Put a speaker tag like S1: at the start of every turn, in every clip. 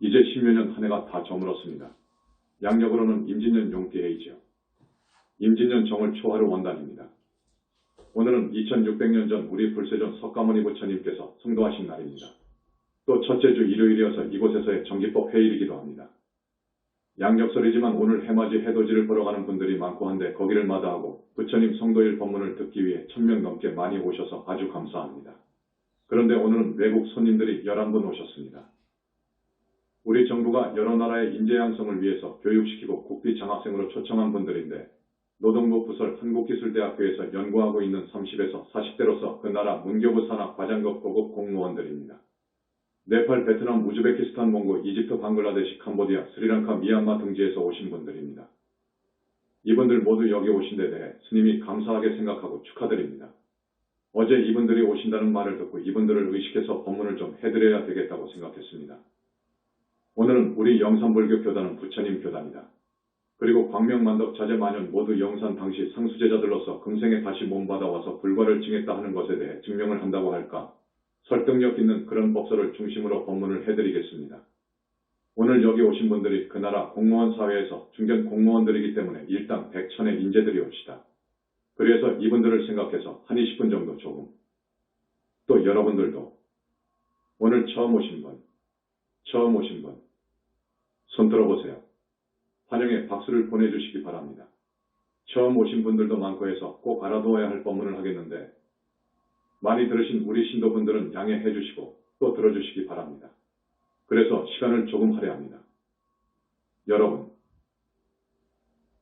S1: 이제 10여 년 한 해가 다 저물었습니다. 양력으로는 임진년 용띠해이지요. 임진년 정월 초하루 원단입니다. 오늘은 2600년 전 우리 불세존 석가모니 부처님께서 성도하신 날입니다. 또 첫째 주 일요일이어서 이곳에서의 정기법 회의이기도 합니다. 양력설이지만 오늘 해맞이 해돋이를 보러 가는 분들이 많고 한데 거기를 마다하고 부처님 성도일 법문을 듣기 위해 1000명 넘게 많이 오셔서 아주 감사합니다. 그런데 오늘은 외국 손님들이 11분 오셨습니다. 우리 정부가 여러 나라의 인재 양성을 위해서 교육시키고 국비 장학생으로 초청한 분들인데 노동부 부설 한국기술대학교에서 연구하고 있는 30에서 40대로서 그 나라 문교부 산하 과장급 고급 공무원들입니다. 네팔, 베트남, 우즈베키스탄, 몽고, 이집트, 방글라데시, 캄보디아, 스리랑카, 미얀마 등지에서 오신 분들입니다. 이분들 모두 여기 오신 데 대해 스님이 감사하게 생각하고 축하드립니다. 어제 이분들이 오신다는 말을 듣고 이분들을 의식해서 법문을 좀 해드려야 되겠다고 생각했습니다. 오늘은 우리 영산불교 교단은 부처님 교단이다. 그리고 광명만덕 자제만연 모두 영산 당시 상수제자들로서 금생에 다시 몸받아와서 불과를 증했다 하는 것에 대해 증명을 한다고 할까? 설득력 있는 그런 법설을 중심으로 법문을 해드리겠습니다. 오늘 여기 오신 분들이 그 나라 공무원 사회에서 중견 공무원들이기 때문에 일당 100천의 인재들이 옵시다. 그래서 이분들을 생각해서 한 20분 정도 조금. 또 여러분들도 오늘 처음 오신 분, 손 들어보세요. 환영의 박수를 보내주시기 바랍니다. 처음 오신 분들도 많고 해서 꼭 알아두어야 할 법문을 하겠는데 많이 들으신 우리 신도분들은 양해해 주시고 또 들어주시기 바랍니다. 그래서 시간을 조금 할애합니다. 여러분,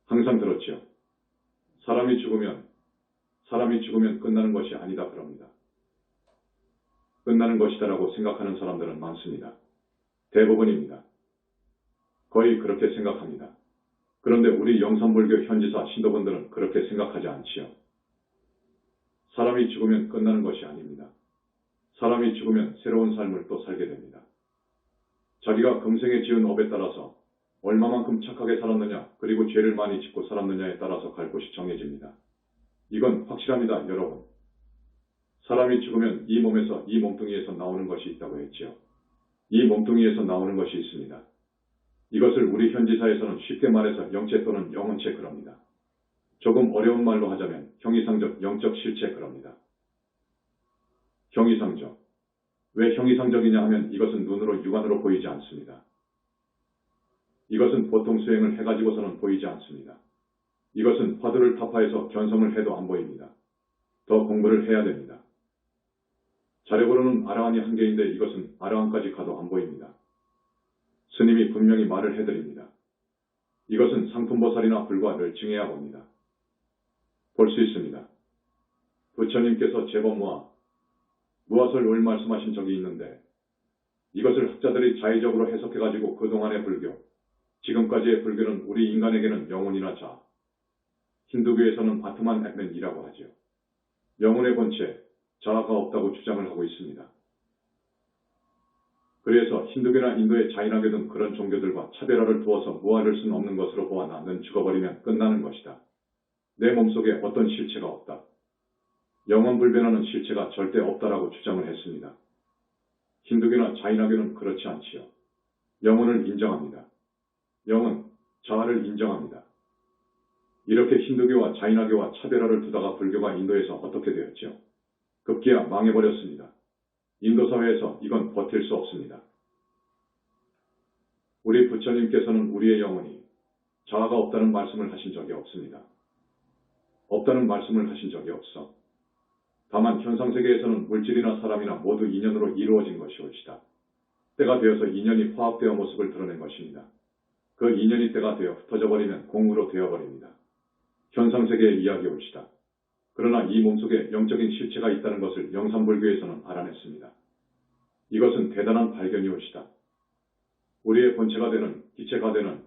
S1: 항상 들었지요? 사람이 죽으면 끝나는 것이 아니다 그럽니다. 끝나는 것이다라고 생각하는 사람들은 많습니다. 대부분입니다. 거의 그렇게 생각합니다. 그런데 우리 영산불교 현지사 신도분들은 그렇게 생각하지 않지요. 사람이 죽으면 끝나는 것이 아닙니다. 사람이 죽으면 새로운 삶을 또 살게 됩니다. 자기가 금생에 지은 업에 따라서 얼마만큼 착하게 살았느냐 그리고 죄를 많이 짓고 살았느냐에 따라서 갈 곳이 정해집니다. 이건 확실합니다, 여러분. 사람이 죽으면 이 몸에서 이 몸뚱이에서 나오는 것이 있다고 했지요. 이 몸뚱이에서 나오는 것이 있습니다. 이것을 우리 현지사에서는 쉽게 말해서 영체 또는 영혼체 그럽니다. 조금 어려운 말로 하자면 형이상적 영적 실체 그럽니다. 형이상적. 왜 형이상적이냐 하면 이것은 눈으로 육안으로 보이지 않습니다. 이것은 보통 수행을 해가지고서는 보이지 않습니다. 이것은 화두를 타파해서 견성을 해도 안 보입니다. 더 공부를 해야 됩니다. 자력으로는 아라한이 한 개인데 이것은 아라한까지 가도 안 보입니다. 스님이 분명히 말을 해드립니다. 이것은 상품보살이나 불과를 증해야 봅니다. 볼 수 있습니다. 부처님께서 제법 무화설을 말씀하신 적이 있는데 이것을 학자들이 자의적으로 해석해가지고 그동안의 불교, 지금까지의 불교는 우리 인간에게는 영혼이나 자, 힌두교에서는 아트만 액맨이라고 하지요. 영혼의 본체, 자아가 없다고 주장을 하고 있습니다. 그래서 힌두교나 인도의 자이나교 등 그런 종교들과 차별화를 두어서 무아를 수는 없는 것으로 보아 나는 죽어버리면 끝나는 것이다. 내 몸속에 어떤 실체가 없다. 영원 불변하는 실체가 절대 없다라고 주장을 했습니다. 힌두교나 자이나교는 그렇지 않지요. 영혼을 인정합니다. 영혼, 자아를 인정합니다. 이렇게 힌두교와 자이나교와 차별화를 두다가 불교가 인도에서 어떻게 되었지요? 급기야 망해버렸습니다. 인도 사회에서 이건 버틸 수 없습니다. 우리 부처님께서는 우리의 영혼이 자아가 없다는 말씀을 하신 적이 없습니다. 없다는 말씀을 하신 적이 없어. 다만 현상세계에서는 물질이나 사람이나 모두 인연으로 이루어진 것이 옳시다. 때가 되어서 인연이 화합되어 모습을 드러낸 것입니다. 그 인연이 때가 되어 흩어져 버리면 공으로 되어버립니다. 현상세계의 이야기 옳시다. 그러나 이 몸속에 영적인 실체가 있다는 것을 영산불교에서는 알아냈습니다. 이것은 대단한 발견이 옳시다. 우리의 본체가 되는, 기체가 되는,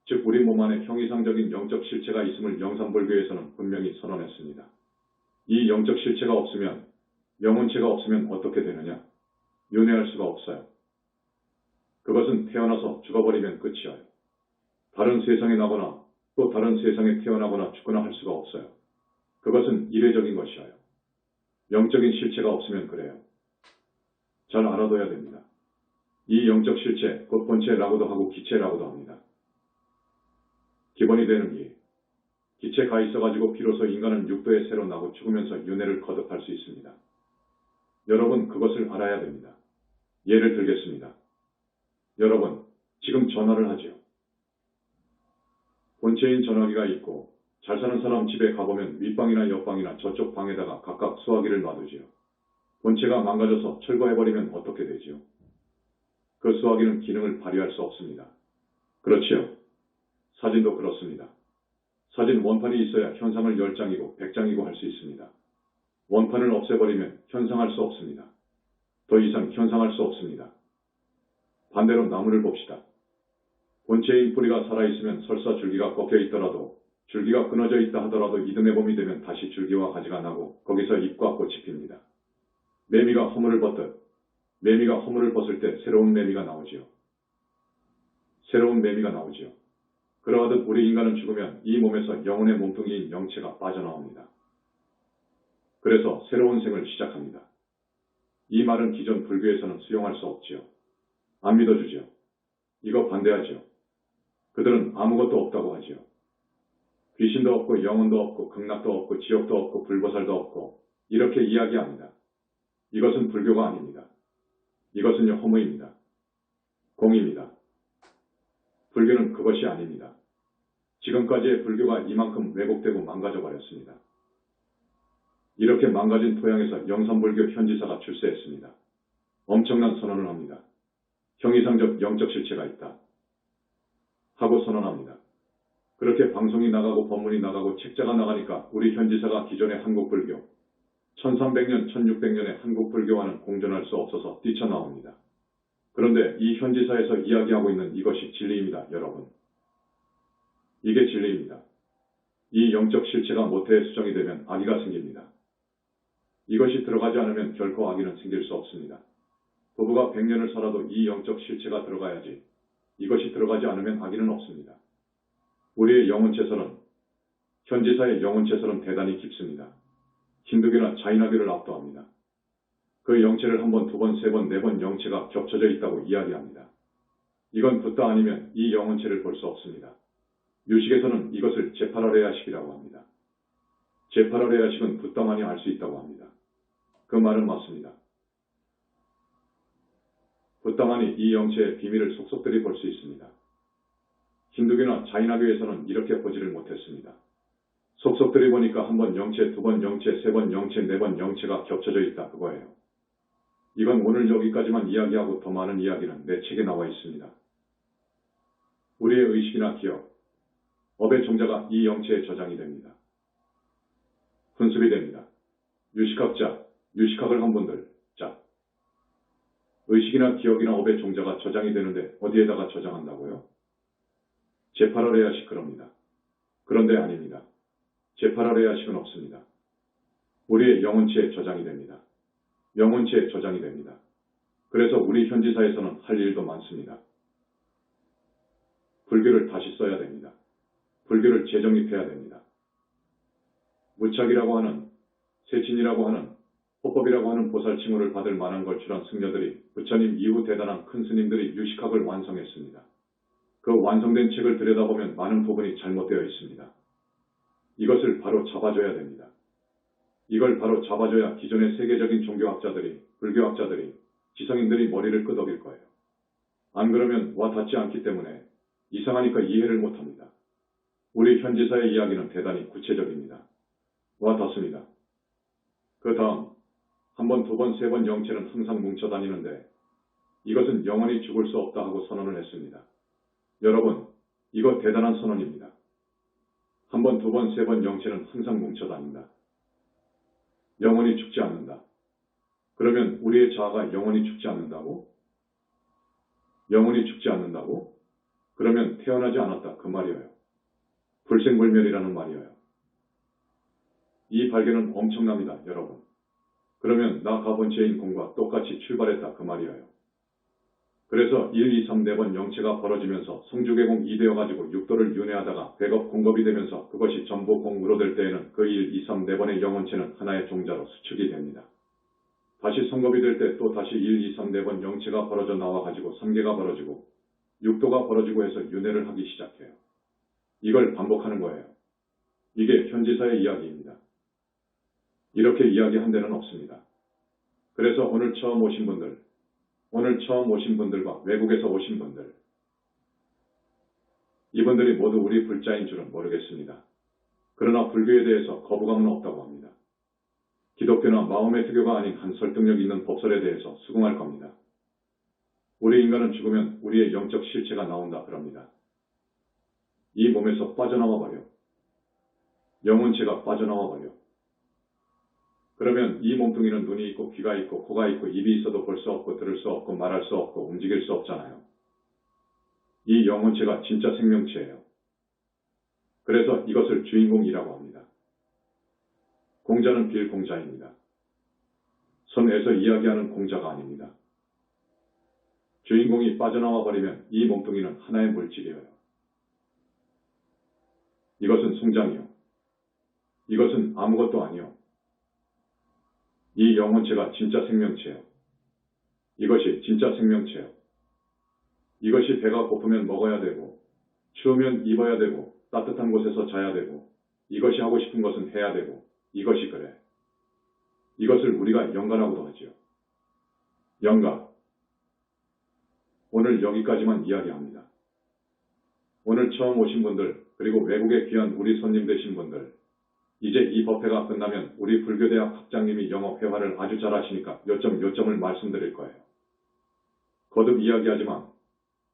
S1: 즉 우리 몸 안에 형이상적인 영적 실체가 있음을 영산불교에서는 분명히 선언했습니다. 이 영적 실체가 없으면, 영혼체가 없으면 어떻게 되느냐? 윤회할 수가 없어요. 그것은 태어나서 죽어버리면 끝이에요. 다른 세상에 나거나 또 다른 세상에 태어나거나 죽거나 할 수가 없어요. 그것은 이례적인 것이에요. 영적인 실체가 없으면 그래요. 잘 알아둬야 됩니다. 이 영적 실체, 곧 본체 본체라고도 하고 기체라고도 합니다. 기본이 되는 이 기체가 있어가지고 비로소 인간은 육도에 새로 나고 죽으면서 윤회를 거듭할 수 있습니다. 여러분 그것을 알아야 됩니다. 예를 들겠습니다. 여러분 지금 전화를 하지요. 본체인 전화기가 있고 잘 사는 사람 집에 가보면 윗방이나 옆방이나 저쪽 방에다가 각각 수화기를 놔두지요. 본체가 망가져서 철거해버리면 어떻게 되지요? 그 수화기는 기능을 발휘할 수 없습니다. 그렇지요. 사진도 그렇습니다. 사진 원판이 있어야 현상을 10장이고 100장이고 할 수 있습니다. 원판을 없애버리면 현상할 수 없습니다. 더 이상 현상할 수 없습니다. 반대로 나무를 봅시다. 본체인 뿌리가 살아있으면 설사 줄기가 꺾여 있더라도 줄기가 끊어져 있다 하더라도 이듬해 봄이 되면 다시 줄기와 가지가 나고 거기서 잎과 꽃이 핍니다. 매미가 허물을 벗듯 매미가 허물을 벗을 때 새로운 매미가 나오지요. 새로운 매미가 나오지요. 그러하듯 우리 인간은 죽으면 이 몸에서 영혼의 몸뚱이인 영체가 빠져나옵니다. 그래서 새로운 생을 시작합니다. 이 말은 기존 불교에서는 수용할 수 없지요. 안 믿어주지요. 이거 반대하지요. 그들은 아무것도 없다고 하지요. 귀신도 없고 영혼도 없고 극락도 없고 지옥도 없고 불보살도 없고 이렇게 이야기합니다. 이것은 불교가 아닙니다. 이것은요 허무입니다. 공입니다. 불교는 그것이 아닙니다. 지금까지의 불교가 이만큼 왜곡되고 망가져버렸습니다. 이렇게 망가진 토양에서 영산불교 현지사가 출세했습니다. 엄청난 선언을 합니다. 형이상적 영적 실체가 있다. 하고 선언합니다. 그렇게 방송이 나가고 법문이 나가고 책자가 나가니까 우리 현지사가 기존의 한국불교, 1300년, 1600년의 한국불교와는 공존할 수 없어서 뛰쳐나옵니다. 그런데 이 현지사에서 이야기하고 있는 이것이 진리입니다, 여러분. 이게 진리입니다. 이 영적 실체가 모태에 수정이 되면 악의가 생깁니다. 이것이 들어가지 않으면 결코 악의는 생길 수 없습니다. 부부가 100년을 살아도 이 영적 실체가 들어가야지 이것이 들어가지 않으면 악의는 없습니다. 우리의 영혼체설은 현지사의 영혼체설은 대단히 깊습니다. 힌두교나 자이나교를 압도합니다. 그 영체를 한 번, 두 번, 세 번, 네 번 영체가 겹쳐져 있다고 이야기합니다. 이건 붓다 아니면 이 영혼체를 볼 수 없습니다. 유식에서는 이것을 제파라레야식이라고 합니다. 제파라레야식은 붓다만이 알 수 있다고 합니다. 그 말은 맞습니다. 붓다만이 이 영체의 비밀을 속속들이 볼 수 있습니다. 힌두교나 자이나교에서는 이렇게 보지를 못했습니다. 속속들이 보니까 한 번 영체, 두 번 영체, 세 번 영체, 네 번 영체가 겹쳐져 있다 그거예요. 이건 오늘 여기까지만 이야기하고 더 많은 이야기는 내 책에 나와 있습니다. 우리의 의식이나 기억, 업의 종자가 이 영체에 저장이 됩니다. 훈습이 됩니다. 유식학자, 유식학을 한 분들, 자, 의식이나 기억이나 업의 종자가 저장이 되는데 어디에다가 저장한다고요? 제파라레야식 그럽니다. 그런데 아닙니다. 제파라레야식은 없습니다. 우리의 영혼체에 저장이 됩니다. 영혼체에 저장이 됩니다. 그래서 우리 현지사에서는 할 일도 많습니다. 불교를 다시 써야 됩니다. 불교를 재정립해야 됩니다. 무착이라고 하는, 세친이라고 하는, 호법이라고 하는 보살 칭호를 받을 만한 걸출한 승려들이 부처님 이후 대단한 큰 스님들이 유식학을 완성했습니다. 그 완성된 책을 들여다보면 많은 부분이 잘못되어 있습니다. 이것을 바로 잡아줘야 됩니다. 이걸 바로 잡아줘야 기존의 세계적인 종교학자들이, 불교학자들이, 지성인들이 머리를 끄덕일 거예요. 안 그러면 와 닿지 않기 때문에 이상하니까 이해를 못합니다. 우리 현지사의 이야기는 대단히 구체적입니다. 와 닿습니다. 그 다음 한 번, 두 번, 세 번 영체는 항상 뭉쳐 다니는데 이것은 영원히 죽을 수 없다 하고 선언을 했습니다. 여러분, 이거 대단한 선언입니다. 한 번, 두 번, 세 번 영체는 항상 뭉쳐 다닌다. 영원히 죽지 않는다. 그러면 우리의 자아가 영원히 죽지 않는다고? 영원히 죽지 않는다고? 그러면 태어나지 않았다 그 말이에요. 불생불멸이라는 말이에요. 이 발견은 엄청납니다, 여러분. 그러면 나 가본체인 공과 똑같이 출발했다 그 말이에요. 그래서 1, 2, 3, 4번 영체가 벌어지면서 성주계공 2되어가지고 육도를 윤회하다가 백업 공급이 되면서 그것이 전부 공으로 될 때에는 그 1, 2, 3, 4번의 영혼체는 하나의 종자로 수축이 됩니다. 다시 성급이 될 때 또 다시 1, 2, 3, 4번 영체가 벌어져 나와가지고 3개가 벌어지고 육도가 벌어지고 해서 윤회를 하기 시작해요. 이걸 반복하는 거예요. 이게 현지사의 이야기입니다. 이렇게 이야기한 데는 없습니다. 그래서 오늘 처음 오신 분들과 외국에서 오신 분들, 이분들이 모두 우리 불자인 줄은 모르겠습니다. 그러나 불교에 대해서 거부감은 없다고 합니다. 기독교나 마호메 트교가 아닌 한 설득력 있는 법설에 대해서 수긍할 겁니다. 우리 인간은 죽으면 우리의 영적 실체가 나온다 그럽니다. 이 몸에서 빠져나와 버려. 영혼체가 빠져나와 버려. 그러면 이 몸뚱이는 눈이 있고 귀가 있고 코가 있고 입이 있어도 볼 수 없고 들을 수 없고 말할 수 없고 움직일 수 없잖아요. 이 영혼체가 진짜 생명체예요. 그래서 이것을 주인공이라고 합니다. 공자는 빌공자입니다. 선에서 이야기하는 공자가 아닙니다. 주인공이 빠져나와 버리면 이 몸뚱이는 하나의 물질이에요. 이것은 송장이요. 이것은 아무것도 아니요. 이 영혼체가 진짜 생명체예요. 이것이 진짜 생명체예요. 이것이 배가 고프면 먹어야 되고, 추우면 입어야 되고, 따뜻한 곳에서 자야 되고, 이것이 하고 싶은 것은 해야 되고, 이것이 그래. 이것을 우리가 영가라고도 하지요. 영가. 오늘 여기까지만 이야기합니다. 오늘 처음 오신 분들, 그리고 외국에 귀한 우리 손님 되신 분들, 이제 이 법회가 끝나면 우리 불교대학 학장님이 영어 회화를 아주 잘하시니까 요점을 말씀드릴 거예요. 거듭 이야기하지만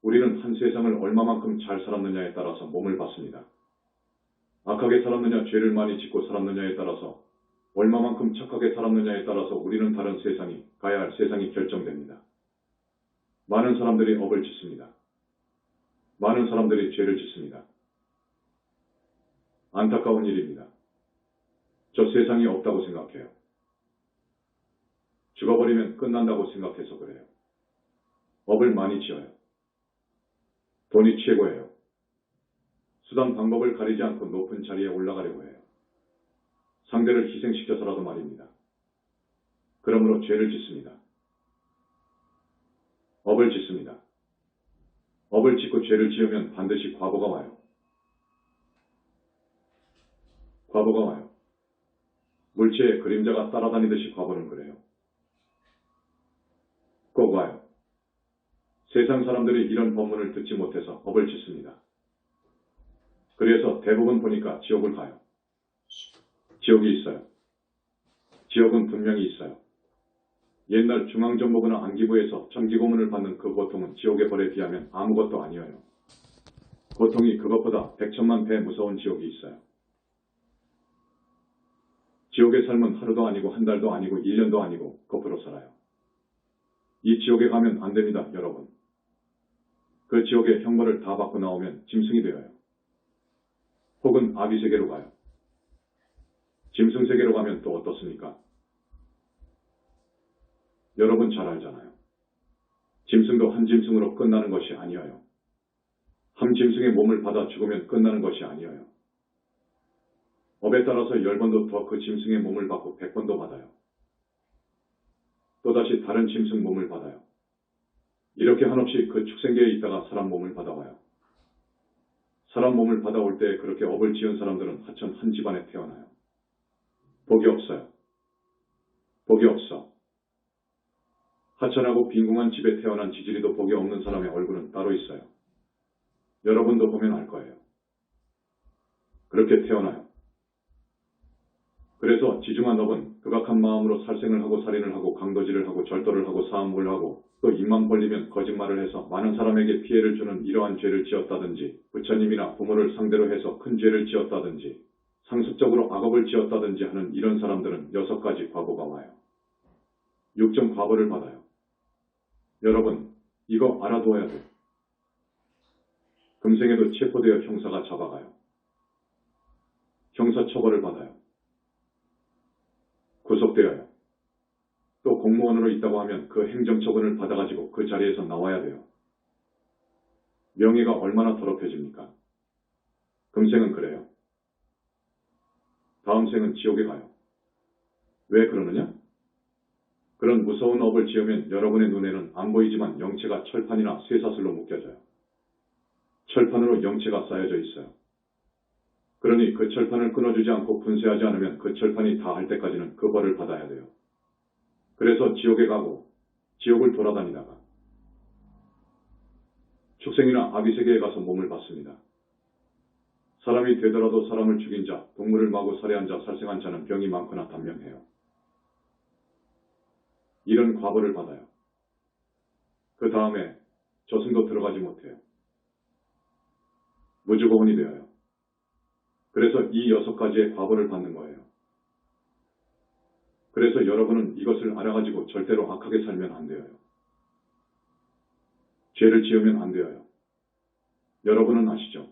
S1: 우리는 한 세상을 얼마만큼 잘 살았느냐에 따라서 몸을 받습니다. 악하게 살았느냐, 죄를 많이 짓고 살았느냐에 따라서, 얼마만큼 착하게 살았느냐에 따라서 우리는 다른 세상이, 가야 할 세상이 결정됩니다. 많은 사람들이 업을 짓습니다. 많은 사람들이 죄를 짓습니다. 안타까운 일입니다. 저 세상이 없다고 생각해요. 죽어버리면 끝난다고 생각해서 그래요. 업을 많이 지어요. 돈이 최고예요. 수단 방법을 가리지 않고 높은 자리에 올라가려고 해요. 상대를 희생시켜서라도 말입니다. 그러므로 죄를 짓습니다. 업을 짓습니다. 업을 짓고 죄를 지으면 반드시 과보가 와요. 과보가 와요. 물체의 그림자가 따라다니듯이 과보는 그래요. 꼭 와요. 세상 사람들이 이런 법문을 듣지 못해서 업을 짓습니다. 그래서 대부분 보니까 지옥을 가요. 지옥이 있어요. 지옥은 분명히 있어요. 옛날 중앙정보부나 안기부에서 전기고문을 받는 그 고통은 지옥의 벌에 비하면 아무것도 아니에요. 고통이 그것보다 100천만 배 무서운 지옥이 있어요. 지옥의 삶은 하루도 아니고 한 달도 아니고 1년도 아니고 거꾸로 살아요. 이 지옥에 가면 안 됩니다, 여러분. 그 지옥의 형벌을 다 받고 나오면 짐승이 되어요. 혹은 아비세계로 가요. 짐승세계로 가면 또 어떻습니까? 여러분 잘 알잖아요. 짐승도 한 짐승으로 끝나는 것이 아니에요. 한 짐승의 몸을 받아 죽으면 끝나는 것이 아니에요. 업에 따라서 10번도 더 그 짐승의 몸을 받고 100번도 받아요. 또다시 다른 짐승 몸을 받아요. 이렇게 한없이 그 축생계에 있다가 사람 몸을 받아와요. 사람 몸을 받아올 때 그렇게 업을 지은 사람들은 하천 한 집안에 태어나요. 복이 없어요. 복이 없어. 하천하고 빈궁한 집에 태어난 지지리도 복이 없는 사람의 얼굴은 따로 있어요. 여러분도 보면 알 거예요. 그렇게 태어나요. 그래서 지중한 업은 극악한 마음으로 살생을 하고 살인을 하고 강도질을 하고 절도를 하고 사음을 하고 또 입만 벌리면 거짓말을 해서 많은 사람에게 피해를 주는 이러한 죄를 지었다든지 부처님이나 부모를 상대로 해서 큰 죄를 지었다든지 상습적으로 악업을 지었다든지 하는 이런 사람들은 6가지 과보가 와요. 6점 과보를 받아요. 여러분, 이거 알아둬야 돼. 금생에도 체포되어 형사가 잡아가요. 형사처벌을 받아요. 구속되어요. 또 공무원으로 있다고 하면 그 행정처분을 받아가지고 그 자리에서 나와야 돼요. 명예가 얼마나 더럽혀집니까? 금생은 그래요. 다음 생은 지옥에 가요. 왜 그러느냐? 그런 무서운 업을 지으면 여러분의 눈에는 안 보이지만 영체가 철판이나 쇠사슬로 묶여져요. 철판으로 영체가 쌓여져 있어요. 그러니 그 철판을 끊어주지 않고 분쇄하지 않으면 그 철판이 다 할 때까지는 그 벌을 받아야 돼요. 그래서 지옥에 가고 지옥을 돌아다니다가 축생이나 아비 세계에 가서 몸을 받습니다. 사람이 되더라도 사람을 죽인 자, 동물을 마구 살해한 자, 살생한 자는 병이 많거나 단명해요. 이런 과벌을 받아요. 그 다음에 저승도 들어가지 못해요. 무주고원이 되어요. 그래서 이 6가지의 과벌을 받는 거예요. 그래서 여러분은 이것을 알아가지고 절대로 악하게 살면 안 돼요. 죄를 지으면 안 돼요. 여러분은 아시죠?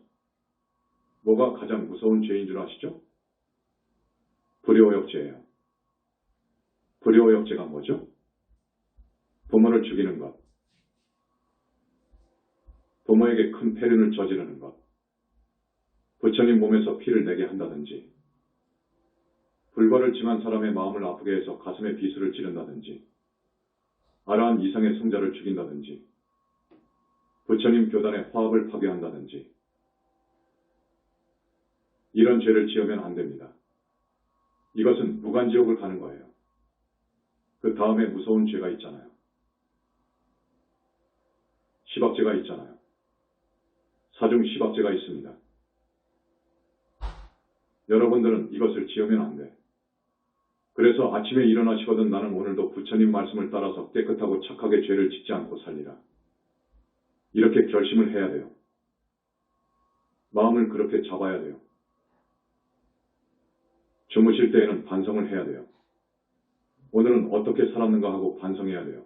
S1: 뭐가 가장 무서운 죄인 줄 아시죠? 불효욕죄예요. 불효욕죄가 뭐죠? 부모를 죽이는 것, 부모에게 큰 폐륜을 저지르는 것, 부처님 몸에서 피를 내게 한다든지, 불벌을 징한 사람의 마음을 아프게 해서 가슴에 비수를 찌른다든지, 아라한 이상의 성자를 죽인다든지, 부처님 교단의 화합을 파괴한다든지, 이런 죄를 지으면 안 됩니다. 이것은 무간지옥을 가는 거예요. 그 다음에 무서운 죄가 있잖아요. 시박죄가 있잖아요. 사중 시박죄가 있습니다. 여러분들은 이것을 지으면 안 돼. 그래서 아침에 일어나시거든 나는 오늘도 부처님 말씀을 따라서 깨끗하고 착하게 죄를 짓지 않고 살리라. 이렇게 결심을 해야 돼요. 마음을 그렇게 잡아야 돼요. 주무실 때에는 반성을 해야 돼요. 오늘은 어떻게 살았는가 하고 반성해야 돼요.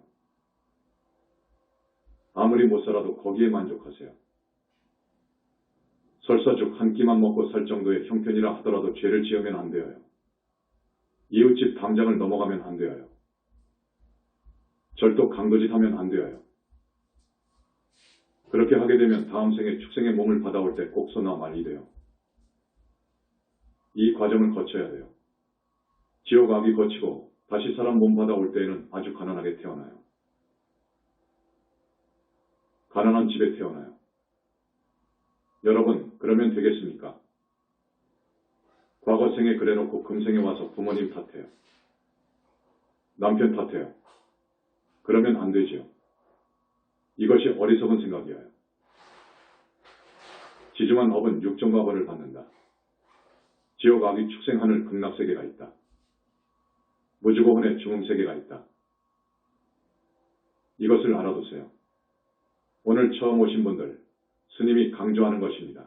S1: 아무리 못 살아도 거기에 만족하세요. 설사죽 한 끼만 먹고 살 정도의 형편이라 하더라도 죄를 지으면 안 돼요. 이웃집 담장을 넘어가면 안 돼요. 절도 강도짓 하면 안 돼요. 그렇게 하게 되면 다음 생에 축생의 몸을 받아올 때 곡소나 말이 돼요. 이 과정을 거쳐야 돼요. 지옥 악이 거치고 다시 사람 몸 받아올 때에는 아주 가난하게 태어나요. 가난한 집에 태어나요. 여러분, 그러면 되겠습니까? 과거 생에 그래놓고 금생에 와서 부모님 탓해요. 남편 탓해요. 그러면 안 되지요. 이것이 어리석은 생각이에요. 지중한 업은 육정과 벌을 받는다. 지옥 악이 축생하늘 극락세계가 있다. 무주고혼의 중음세계가 있다. 이것을 알아두세요. 오늘 처음 오신 분들, 스님이 강조하는 것입니다.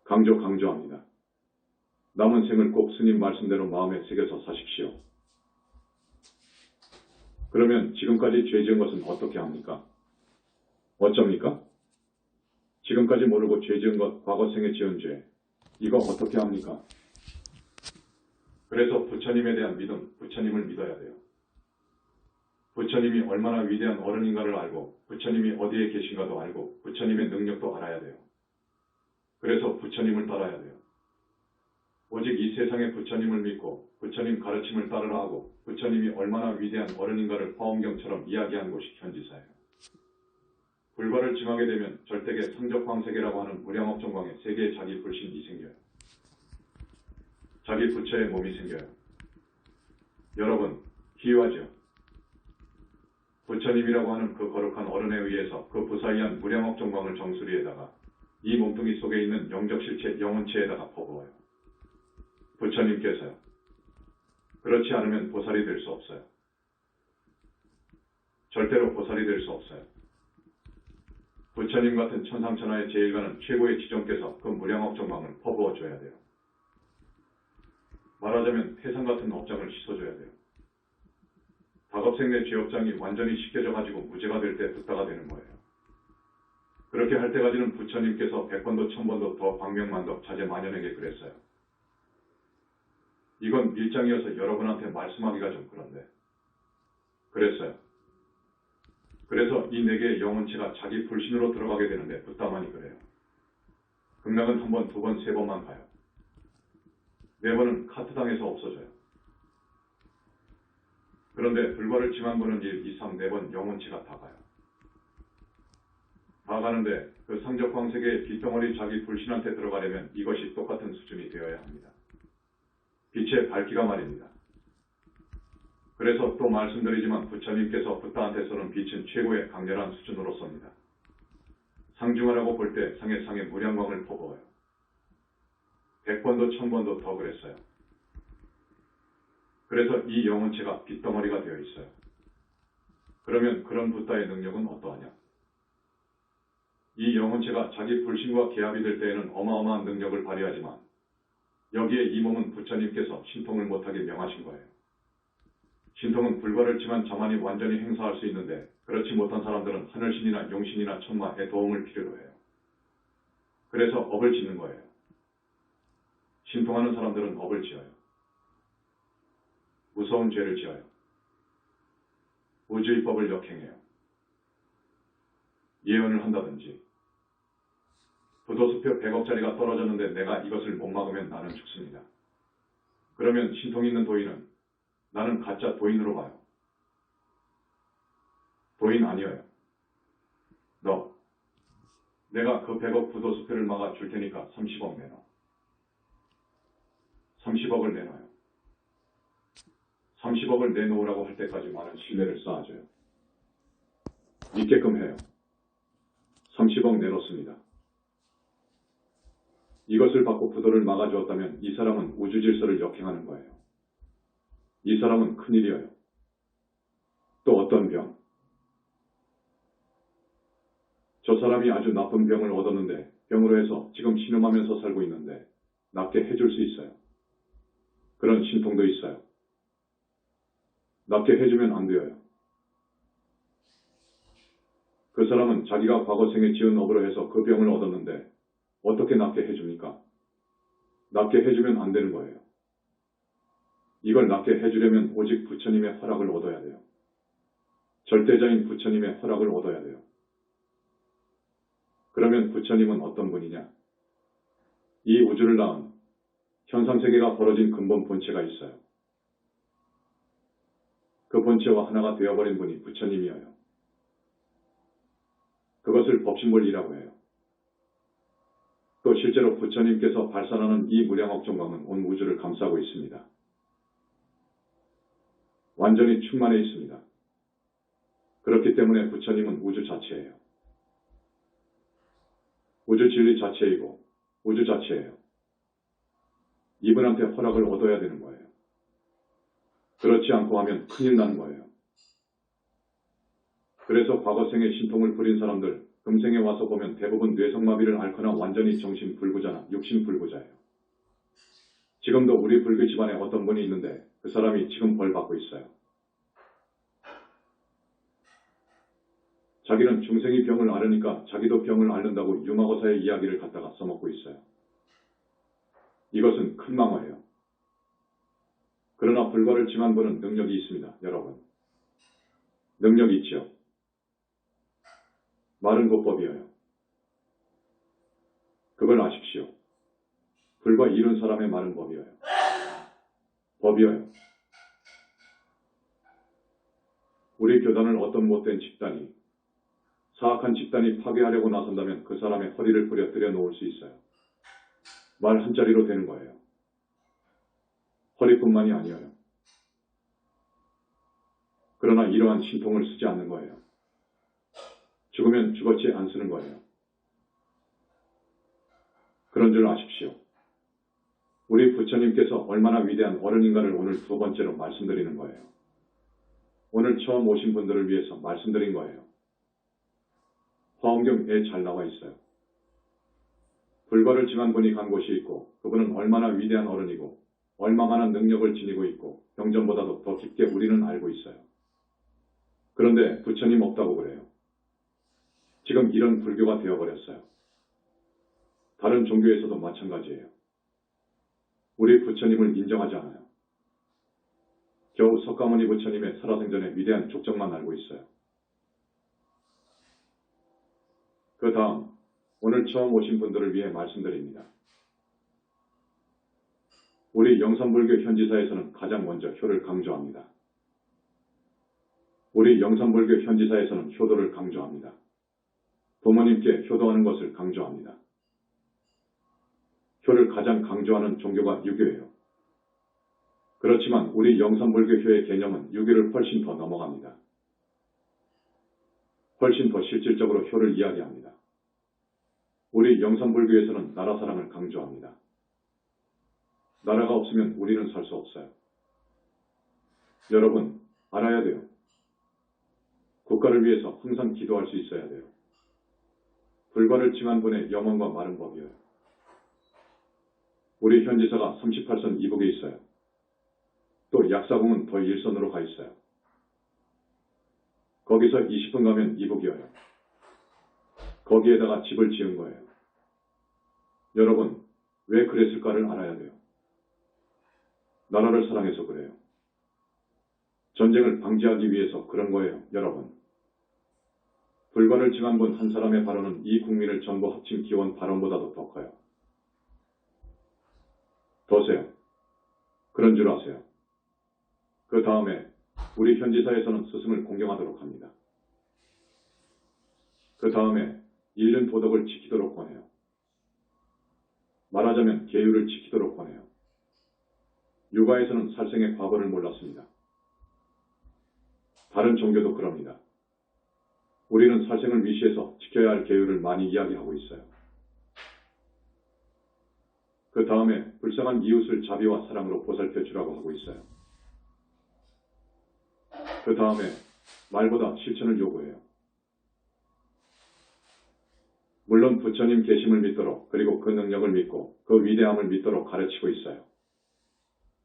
S1: 강조합니다. 남은 생을 꼭 스님 말씀대로 마음에 새겨서 사십시오. 그러면 지금까지 죄 지은 것은 어떻게 합니까? 어쩝니까? 지금까지 모르고 죄 지은 것, 과거 생에 지은 죄, 이거 어떻게 합니까? 그래서 부처님에 대한 믿음, 부처님을 믿어야 돼요. 부처님이 얼마나 위대한 어른인가를 알고 부처님이 어디에 계신가도 알고 부처님의 능력도 알아야 돼요. 그래서 부처님을 따라야 돼요. 오직 이 세상의 부처님을 믿고 부처님 가르침을 따르라 하고 부처님이 얼마나 위대한 어른인가를 화엄경처럼 이야기하는 곳이 현지사예요. 불벌을 징하게 되면 절대계 성적광세계라고 하는 무량업정광에 세계에 자기 불신이 생겨요. 자기 부처의 몸이 생겨요. 여러분, 기유하죠. 부처님이라고 하는 그 거룩한 어른에 의해서 그 부사이한 무량업정광을 정수리에다가 이 몸뚱이 속에 있는 영적실체, 영혼체에다가 퍼부어요. 부처님께서요. 그렇지 않으면 보살이 될 수 없어요. 절대로 보살이 될 수 없어요. 부처님 같은 천상천하의 제일가는 최고의 지존께서 그 무량업정광을 퍼부어줘야 돼요. 말하자면 태산 같은 업장을 씻어줘야 돼요. 다겁생내 죄업장이 완전히 씻겨져가지고 무죄가 될 때 붓다가 되는 거예요. 그렇게 할 때까지는 부처님께서 100번도 1000번도 더 광명만덕 자제만연에게 그랬어요. 이건 밀장이어서 여러분한테 말씀하기가 좀 그런데. 그랬어요. 그래서 이 4개의 영혼체가 자기 불신으로 들어가게 되는데 붓다만이 그래요. 극락은 1번, 2번, 3번만 가요. 4번은 카트당해서 없어져요. 그런데 불벌을 징한 분은 1, 2, 3, 4번 영혼체가 다 가요. 다 나가는데 그 상적광 세계의 빗덩어리 자기 불신한테 들어가려면 이것이 똑같은 수준이 되어야 합니다. 빛의 밝기가 말입니다. 그래서 또 말씀드리지만 부처님께서 붓다한테서는 빛은 최고의 강렬한 수준으로 섭니다. 상중하라고 볼 때 상에 상에 무량광을 퍼부어요. 100번도 1000번도 더 그랬어요. 그래서 이 영혼체가 빗덩어리가 되어 있어요. 그러면 그런 붓다의 능력은 어떠하냐? 이 영혼체가 자기 불신과 개합이 될 때에는 어마어마한 능력을 발휘하지만 여기에 이 몸은 부처님께서 신통을 못하게 명하신 거예요. 신통은 불과를 치만 자만이 완전히 행사할 수 있는데 그렇지 못한 사람들은 하늘신이나 용신이나 천마의 도움을 필요로 해요. 그래서 업을 짓는 거예요. 신통하는 사람들은 업을 지어요. 무서운 죄를 지어요. 우주의 법을 역행해요. 예언을 한다든지 부도수표 100억짜리가 떨어졌는데 내가 이것을 못 막으면 나는 죽습니다. 그러면 신통 있는 도인은 나는 가짜 도인으로 봐요. 도인 아니어요. 내가 그 100억 부도수표를 막아 줄 테니까 30억 내놔. 30억을 내놔요. 30억을 내놓으라고 할 때까지 많은 신뢰를 쌓아줘요. 믿게끔 해요. 30억 내놓습니다. 이것을 받고 부도를 막아주었다면 이 사람은 우주 질서를 역행하는 거예요. 이 사람은 큰일이에요. 또 어떤 병? 저 사람이 아주 나쁜 병을 얻었는데 병으로 해서 지금 신음하면서 살고 있는데 낫게 해줄 수 있어요. 그런 신통도 있어요. 낫게 해주면 안 돼요. 그 사람은 자기가 과거 생에 지은 업으로 해서 그 병을 얻었는데 어떻게 낫게 해줍니까? 낫게 해주면 안 되는 거예요. 이걸 낫게 해주려면 오직 부처님의 허락을 얻어야 돼요. 절대자인 부처님의 허락을 얻어야 돼요. 그러면 부처님은 어떤 분이냐? 이 우주를 낳은 현상세계가 벌어진 근본 본체가 있어요. 그 본체와 하나가 되어버린 분이 부처님이에요. 그것을 법신본이라고 해요. 또 실제로 부처님께서 발산하는 이 무량억 정광은 온 우주를 감싸고 있습니다. 완전히 충만해 있습니다. 그렇기 때문에 부처님은 우주 자체예요. 우주 진리 자체이고 우주 자체예요. 이분한테 허락을 얻어야 되는 거예요. 그렇지 않고 하면 큰일 나는 거예요. 그래서 과거 생에 신통을 부린 사람들 금생에 와서 보면 대부분 뇌성마비를 앓거나 완전히 정신불구자나 육신불구자예요. 지금도 우리 불교 집안에 어떤 분이 있는데 그 사람이 지금 벌 받고 있어요. 자기는 중생이 병을 앓으니까 자기도 병을 앓는다고 유마거사의 이야기를 갖다가 써먹고 있어요. 이것은 큰 망화예요. 그러나 불과를 징한 분은 능력이 있습니다. 여러분. 능력이 있죠. 말은 곧법이에요. 그걸 아십시오. 불과 이룬 사람의 말은 법이에요. 법이에요. 우리 교단을 어떤 못된 집단이 사악한 집단이 파괴하려고 나선다면 그 사람의 허리를 부려뜨려 놓을 수 있어요. 말 한자리로 되는 거예요. 허리뿐만이 아니에요. 그러나 이러한 신통을 쓰지 않는 거예요. 죽으면 죽었지 안 쓰는 거예요. 그런 줄 아십시오. 우리 부처님께서 얼마나 위대한 어른인가를 오늘 두 번째로 말씀드리는 거예요. 오늘 처음 오신 분들을 위해서 말씀드린 거예요. 화엄경에 잘 나와 있어요. 불과를 징한 분이 간 곳이 있고 그분은 얼마나 위대한 어른이고 얼마만한 능력을 지니고 있고 경전보다도 더 깊게 우리는 알고 있어요. 그런데 부처님 없다고 그래요. 지금 이런 불교가 되어버렸어요. 다른 종교에서도 마찬가지예요. 우리 부처님을 인정하지 않아요. 겨우 석가모니 부처님의 살아생전의 위대한 족적만 알고 있어요. 그 다음 오늘 처음 오신 분들을 위해 말씀드립니다. 우리 영산불교 현지사에서는 가장 먼저 효를 강조합니다. 우리 영산불교 현지사에서는 효도를 강조합니다. 부모님께 효도하는 것을 강조합니다. 효를 가장 강조하는 종교가 유교예요. 그렇지만 우리 영산불교효의 개념은 유교를 훨씬 더 넘어갑니다. 훨씬 더 실질적으로 효를 이야기합니다. 우리 영산불교에서는 나라 사랑을 강조합니다. 나라가 없으면 우리는 살 수 없어요. 여러분, 알아야 돼요. 국가를 위해서 항상 기도할 수 있어야 돼요. 불과를 징한 분의 염원과 마른 법이에요. 우리 현지사가 38선 이북에 있어요. 또 약사궁은 더 일선으로 가 있어요. 거기서 20분 가면 이북이어요. 거기에다가 집을 지은 거예요. 여러분, 왜 그랬을까를 알아야 돼요. 나라를 사랑해서 그래요. 전쟁을 방지하기 위해서 그런 거예요, 여러분. 불과를 징한 분 한 사람의 발언은 이 국민을 전부 합친 기원 발언보다도 더 커요. 더세요. 그런 줄 아세요. 그 다음에 우리 현지사에서는 스승을 공경하도록 합니다. 그 다음에 잃는 도덕을 지키도록 권해요. 말하자면 계율을 지키도록 권해요. 육아에서는 살생의 과거를 몰랐습니다. 다른 종교도 그럽니다. 우리는 살생을 위시해서 지켜야 할 계율을 많이 이야기하고 있어요. 그 다음에 불쌍한 이웃을 자비와 사랑으로 보살펴 주라고 하고 있어요. 그 다음에 말보다 실천을 요구해요. 물론 부처님 계심을 믿도록 그리고 그 능력을 믿고 그 위대함을 믿도록 가르치고 있어요.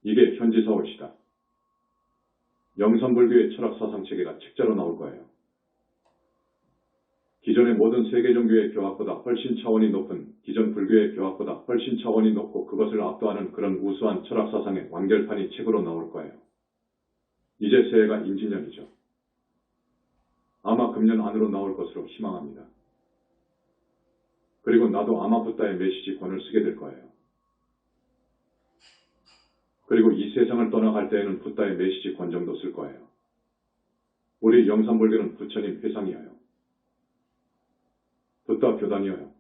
S1: 이게 현지사올시다. 영산불교의 철학 사상 체계가 책자로 나올 거예요. 기존의 모든 세계 종교의 교학보다 훨씬 차원이 높은 기존 불교의 교학보다 훨씬 차원이 높고 그것을 압도하는 그런 우수한 철학 사상의 완결판이 책으로 나올 거예요. 이제 새해가 임진년이죠. 아마 금년 안으로 나올 것으로 희망합니다. 그리고 나도 아마 붓다의 메시지 권을 쓰게 될 거예요. 그리고 이 세상을 떠나갈 때에는 붓다의 메시지 권 정도 쓸 거예요. 우리 영산불교는 부처님 회상이에요. 붓다 교단이에요.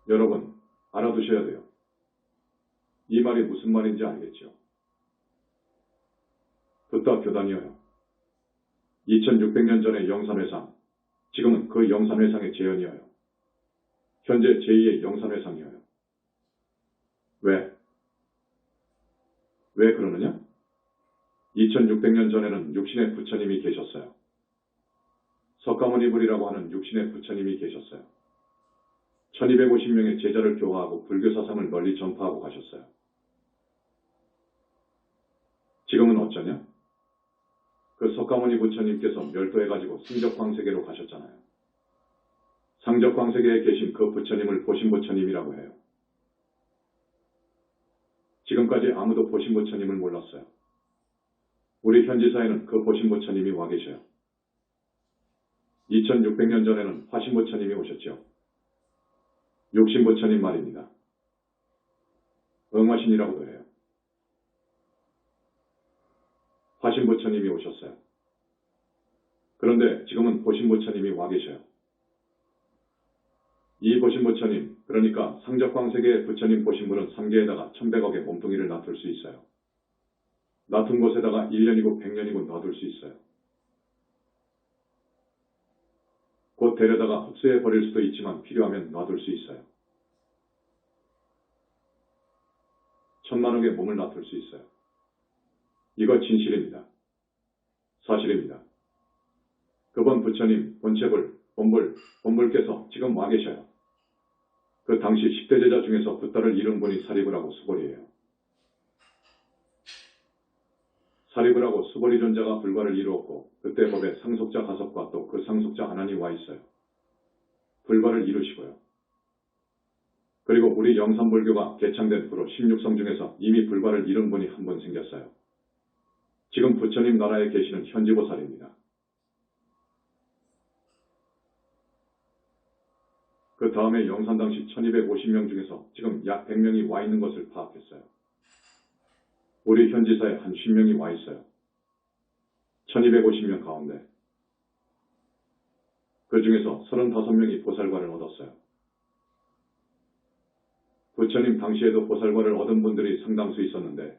S1: 여러분, 알아두셔야 돼요. 이 말이 무슨 말인지 알겠죠? 붓다 교단이에요. 2600년 전의 영산회상, 지금은 그 영산회상의 재현이에요. 현재 제2의 영산회상이에요. 왜? 왜 그러느냐? 2600년 전에는 육신의 부처님이 계셨어요. 석가모니불이라고 하는 육신의 부처님이 계셨어요. 1250명의 제자를 교화하고 불교 사상을 널리 전파하고 가셨어요. 지금은 어쩌냐? 그 석가모니 부처님께서 멸도해가지고 승적광세계로 가셨잖아요. 상적광세계에 계신 그 부처님을 보신부처님이라고 해요. 지금까지 아무도 보신부처님을 몰랐어요. 우리 현지사에는 그 보신부처님이 와 계셔요. 2600년 전에는 화신부처님이 오셨죠. 육신부처님 말입니다. 응화신이라고도 해요. 화신부처님이 오셨어요. 그런데 지금은 보신부처님이 와 계셔요. 이 보신부처님, 그러니까 상적광세계의 부처님 보신분은 3계에다가 1100억의 몸뚱이를 놔둘 수 있어요. 놔둔 곳에다가 1년이고 100년이고 놔둘 수 있어요. 곧 데려다가 흡수해 버릴 수도 있지만 필요하면 놔둘 수 있어요. 1000만억의 몸을 놔둘 수 있어요. 이거 진실입니다. 사실입니다. 그번 부처님, 본체불, 본불께서 지금 와 계셔요. 그 당시 10대 제자 중에서 붓다를 이룬 분이 사리부라고 수보리예요. 사리부라고 수보리 존자가 불과를 이루었고 그때 법에 상속자 가섭과 또 그 상속자 아난이 와 있어요. 불과를 이루시고요. 그리고 우리 영산불교가 개창된 후로 16성 중에서 이미 불과를 이룬 분이 한 분 생겼어요. 지금 부처님 나라에 계시는 현지보살입니다. 그 다음에 영산 당시 1250명 중에서 지금 약 100명이 와 있는 것을 파악했어요. 우리 현지사에 한 50명이 와 있어요. 1250명 가운데. 그 중에서 35명이 보살과를 얻었어요. 부처님 당시에도 보살과를 얻은 분들이 상당수 있었는데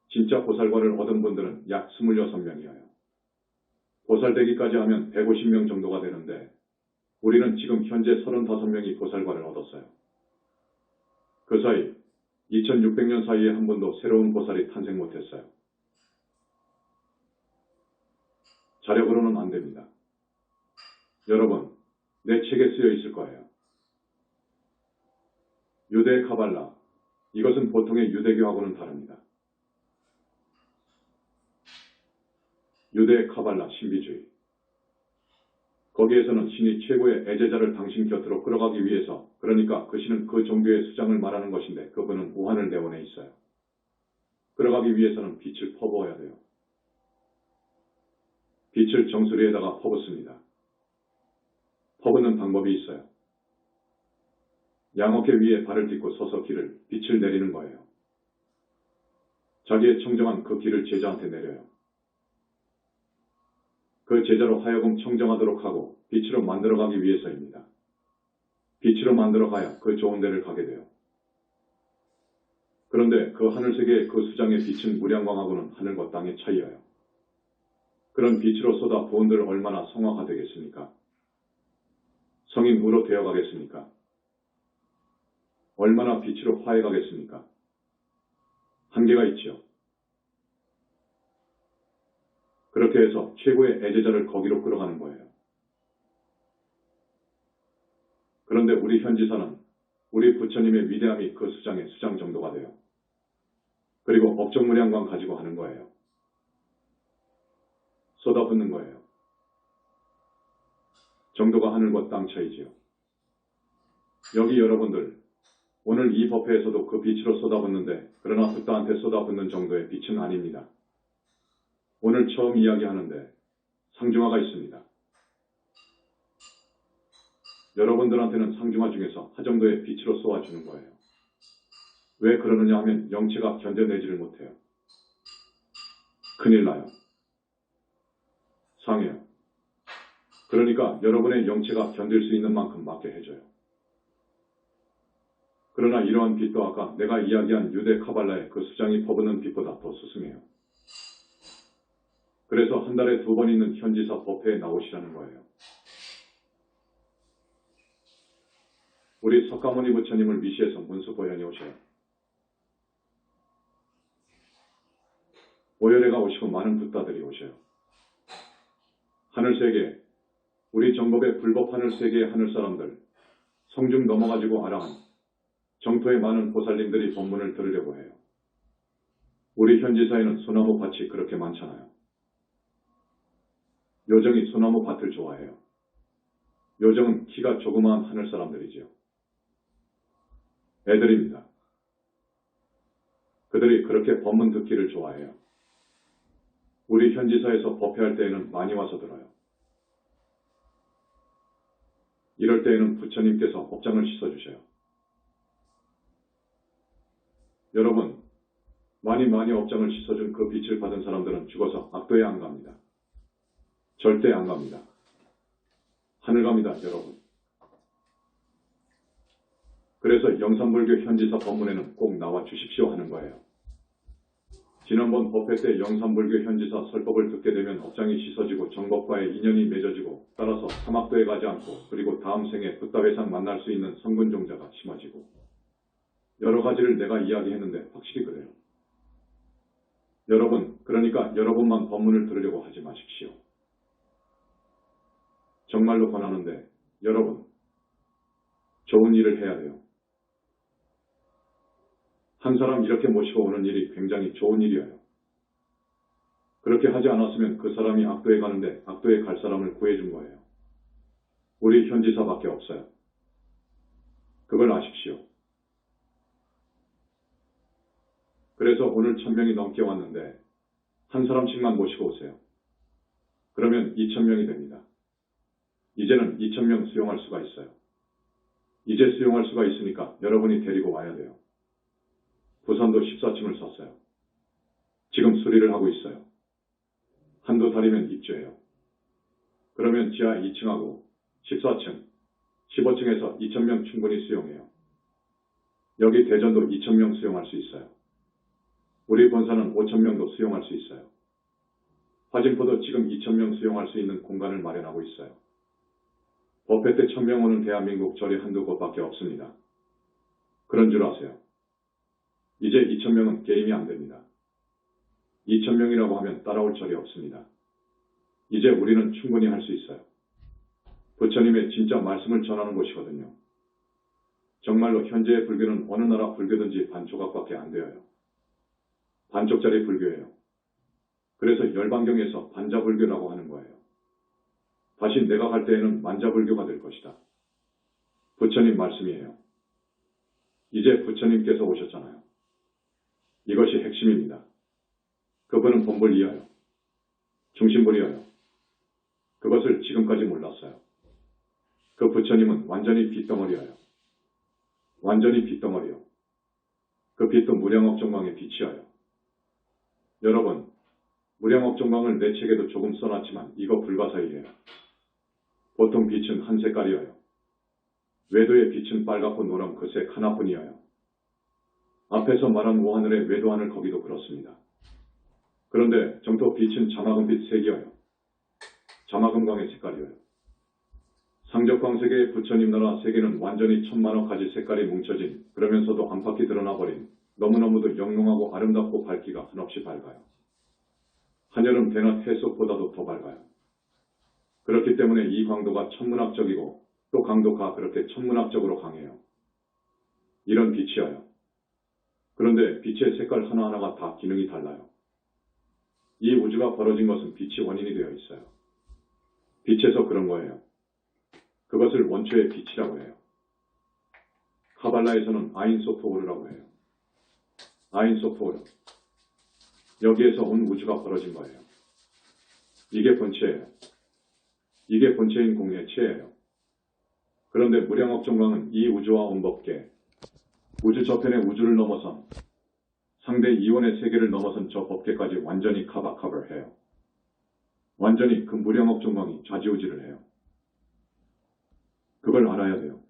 S1: 진짜 보살과를 얻은 분들은 약 26명이에요. 보살되기까지 하면 150명 정도가 되는데 우리는 지금 현재 35명이 보살과를 얻었어요. 그 사이 2600년 사이에 한 번도 새로운 보살이 탄생 못했어요. 자력으로는 안 됩니다. 여러분, 내 책에 쓰여 있을 거예요. 유대 카발라, 이것은 보통의 유대교하고는 다릅니다. 유대 카발라 신비주의. 거기에서는 신이 최고의 애제자를 당신 곁으로 끌어가기 위해서, 그러니까 그 신은 그 종교의 수장을 말하는 것인데 그분은 우하늘 대원에 있어요. 끌어가기 위해서는 빛을 퍼부어야 돼요. 빛을 정수리에다가 퍼붓습니다. 퍼붓는 방법이 있어요. 양어깨 위에 발을 딛고 서서 빛을 내리는 거예요. 자기의 청정한 그 길을 제자한테 내려요. 그 제자로 하여금 청정하도록 하고 빛으로 만들어가기 위해서입니다. 빛으로 만들어가야 그 좋은 데를 가게 돼요. 그런데 그 하늘세계의 그 수장의 빛은 무량광하고는 하늘과 땅의 차이예요. 그런 빛으로 쏟아 부은들 얼마나 성화가 되겠습니까? 성인으로 되어가겠습니까? 얼마나 빛으로 화해가겠습니까? 한계가 있지요. 그렇게 해서 최고의 애제자를 거기로 끌어가는 거예요. 그런데 우리 현지사는 우리 부처님의 위대함이 그 수장의 수장 정도가 돼요. 그리고 업적무량광 가지고 하는 거예요. 쏟아붓는 거예요. 정도가 하늘과 땅 차이지요. 여기 여러분들, 오늘 이 법회에서도 그 빛으로 쏟아붓는데 그러나 붓다한테 쏟아붓는 정도의 빛은 아닙니다. 오늘 처음 이야기하는데 상중하가 있습니다. 여러분들한테는 상중하 중에서 하정도의 빛으로 쏘아주는 거예요. 왜 그러느냐 하면 영체가 견뎌내지를 못해요. 큰일 나요. 상해요. 그러니까 여러분의 영체가 견딜 수 있는 만큼 맞게 해줘요. 그러나 이러한 빛도 아까 내가 이야기한 유대 카발라의 그 수장이 퍼붓는 빛보다 더 수승해요. 그래서 한 달에 2번 있는 현지사 법회에 나오시라는 거예요. 우리 석가모니 부처님을 위시해서 문수보현이 오셔요. 오열애가 오시고 많은 붓다들이 오셔요. 하늘세계, 우리 정법의 불법 하늘세계의 하늘사람들, 성중 넘어가지고 아랑한 정토의 많은 보살님들이 법문을 들으려고 해요. 우리 현지사에는 소나무 밭이 그렇게 많잖아요. 요정이 소나무 밭을 좋아해요. 요정은 키가 조그마한 하늘사람들이지요. 애들입니다. 그들이 그렇게 법문 듣기를 좋아해요. 우리 현지사에서 법회할 때에는 많이 와서 들어요. 이럴 때에는 부처님께서 업장을 씻어주셔요. 여러분, 많이 업장을 씻어준 그 빛을 받은 사람들은 죽어서 악도에 안 갑니다. 절대 안 갑니다. 하늘 갑니다, 여러분. 그래서 영산불교 현지사 법문에는 꼭 나와 주십시오 하는 거예요. 지난번 법회 때 영산불교 현지사 설법을 듣게 되면 업장이 씻어지고 정법과의 인연이 맺어지고 따라서 사막도에 가지 않고 그리고 다음 생에 붓다회상 만날 수 있는 성근종자가 심어지고 여러 가지를 내가 이야기했는데 확실히 그래요. 여러분, 그러니까 여러분만 법문을 들으려고 하지 마십시오. 정말로 권하는데 여러분, 좋은 일을 해야 돼요. 한 사람 이렇게 모시고 오는 일이 굉장히 좋은 일이에요. 그렇게 하지 않았으면 그 사람이 악도에 가는데 악도에 갈 사람을 구해준 거예요. 우리 현지사밖에 없어요. 그걸 아십시오. 그래서 오늘 1000명이 넘게 왔는데 한 사람씩만 모시고 오세요. 그러면 2000명이 됩니다. 이제는 2000명 수용할 수가 있어요. 이제 수용할 수가 있으니까 여러분이 데리고 와야 돼요. 부산도 14층을 샀어요. 지금 수리를 하고 있어요. 한두 달이면 입주해요. 그러면 지하 2층하고 14층, 15층에서 2,000명 충분히 수용해요. 여기 대전도 2,000명 수용할 수 있어요. 우리 본사는 5,000명도 수용할 수 있어요. 화진포도 지금 2,000명 수용할 수 있는 공간을 마련하고 있어요. 법회 때 1,000명 오는 대한민국 절이 한두 곳밖에 없습니다. 그런 줄 아세요? 이제 2,000명은 게임이 안 됩니다. 2,000명이라고 하면 따라올 절이 없습니다. 이제 우리는 충분히 할 수 있어요. 부처님의 진짜 말씀을 전하는 곳이거든요. 정말로 현재의 불교는 어느 나라 불교든지 반조각밖에 안 되어요. 반쪽짜리 불교예요. 그래서 열반경에서 반자불교라고 하는 거예요. 다시 내가 갈 때에는 만자불교가 될 것이다. 부처님 말씀이에요. 이제 부처님께서 오셨잖아요. 이것이 핵심입니다. 그분은 본불 이하여, 중심불이하여. 그것을 지금까지 몰랐어요. 그 부처님은 완전히 빗덩어리하여, 완전히 빗덩어리요. 그 빛도 무량억정광의 빛이하여. 여러분, 무량억정광을 내 책에도 조금 써놨지만 이거 불가사의예요. 보통 빛은 한 색깔이어요. 외도의 빛은 빨갛고 노란 그 색 하나뿐이어요. 앞에서 말한 오하늘의 외도하늘 거기도 그렇습니다. 그런데 정토 빛은 자마금빛 색이어요. 자마금광의 색깔이어요. 상적광세계의 부처님 나라 세계는 완전히 천만억 가지 색깔이 뭉쳐진, 그러면서도 안팎이 드러나버린, 너무너무도 영롱하고 아름답고 밝기가 한없이 밝아요. 한여름 대낮 해속보다도 더 밝아요. 그렇기 때문에 이 광도가 천문학적이고 또 강도가 그렇게 천문학적으로 강해요. 이런 빛이어요. 그런데 빛의 색깔 하나하나가 다 기능이 달라요. 이 우주가 벌어진 것은 빛이 원인이 되어 있어요. 빛에서 그런 거예요. 그것을 원초의 빛이라고 해요. 카발라에서는 아인소프오르라고 해요. 아인소프오르. 여기에서 온 우주가 벌어진 거예요. 이게 본체예요. 이게 본체인 공예체예요. 그런데 무량억정광은 이 우주와 온 법계, 우주 저편의 우주를 넘어선 상대 이원의 세계를 넘어선 저 법계까지 완전히 커버해요. 완전히 그 무량억정광이 좌지우지를 해요. 그걸 알아야 돼요.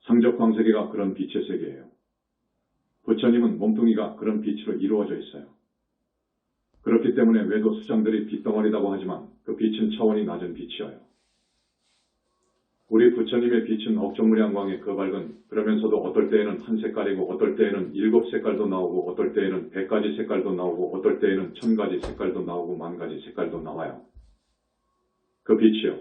S1: 상적광세계가 그런 빛의 세계예요. 부처님은 몸뚱이가 그런 빛으로 이루어져 있어요. 그렇기 때문에 외도 수장들이 빛덩어리라고 하지만 그 빛은 차원이 낮은 빛이어요. 우리 부처님의 빛은 억정무량광의 그 밝은, 그러면서도 어떨 때에는 한 색깔이고 어떨 때에는 7색깔도 나오고 어떨 때에는 100가지 색깔도 나오고 어떨 때에는 1000가지 색깔도 나오고 10,000가지 색깔도 나와요. 그 빛이요.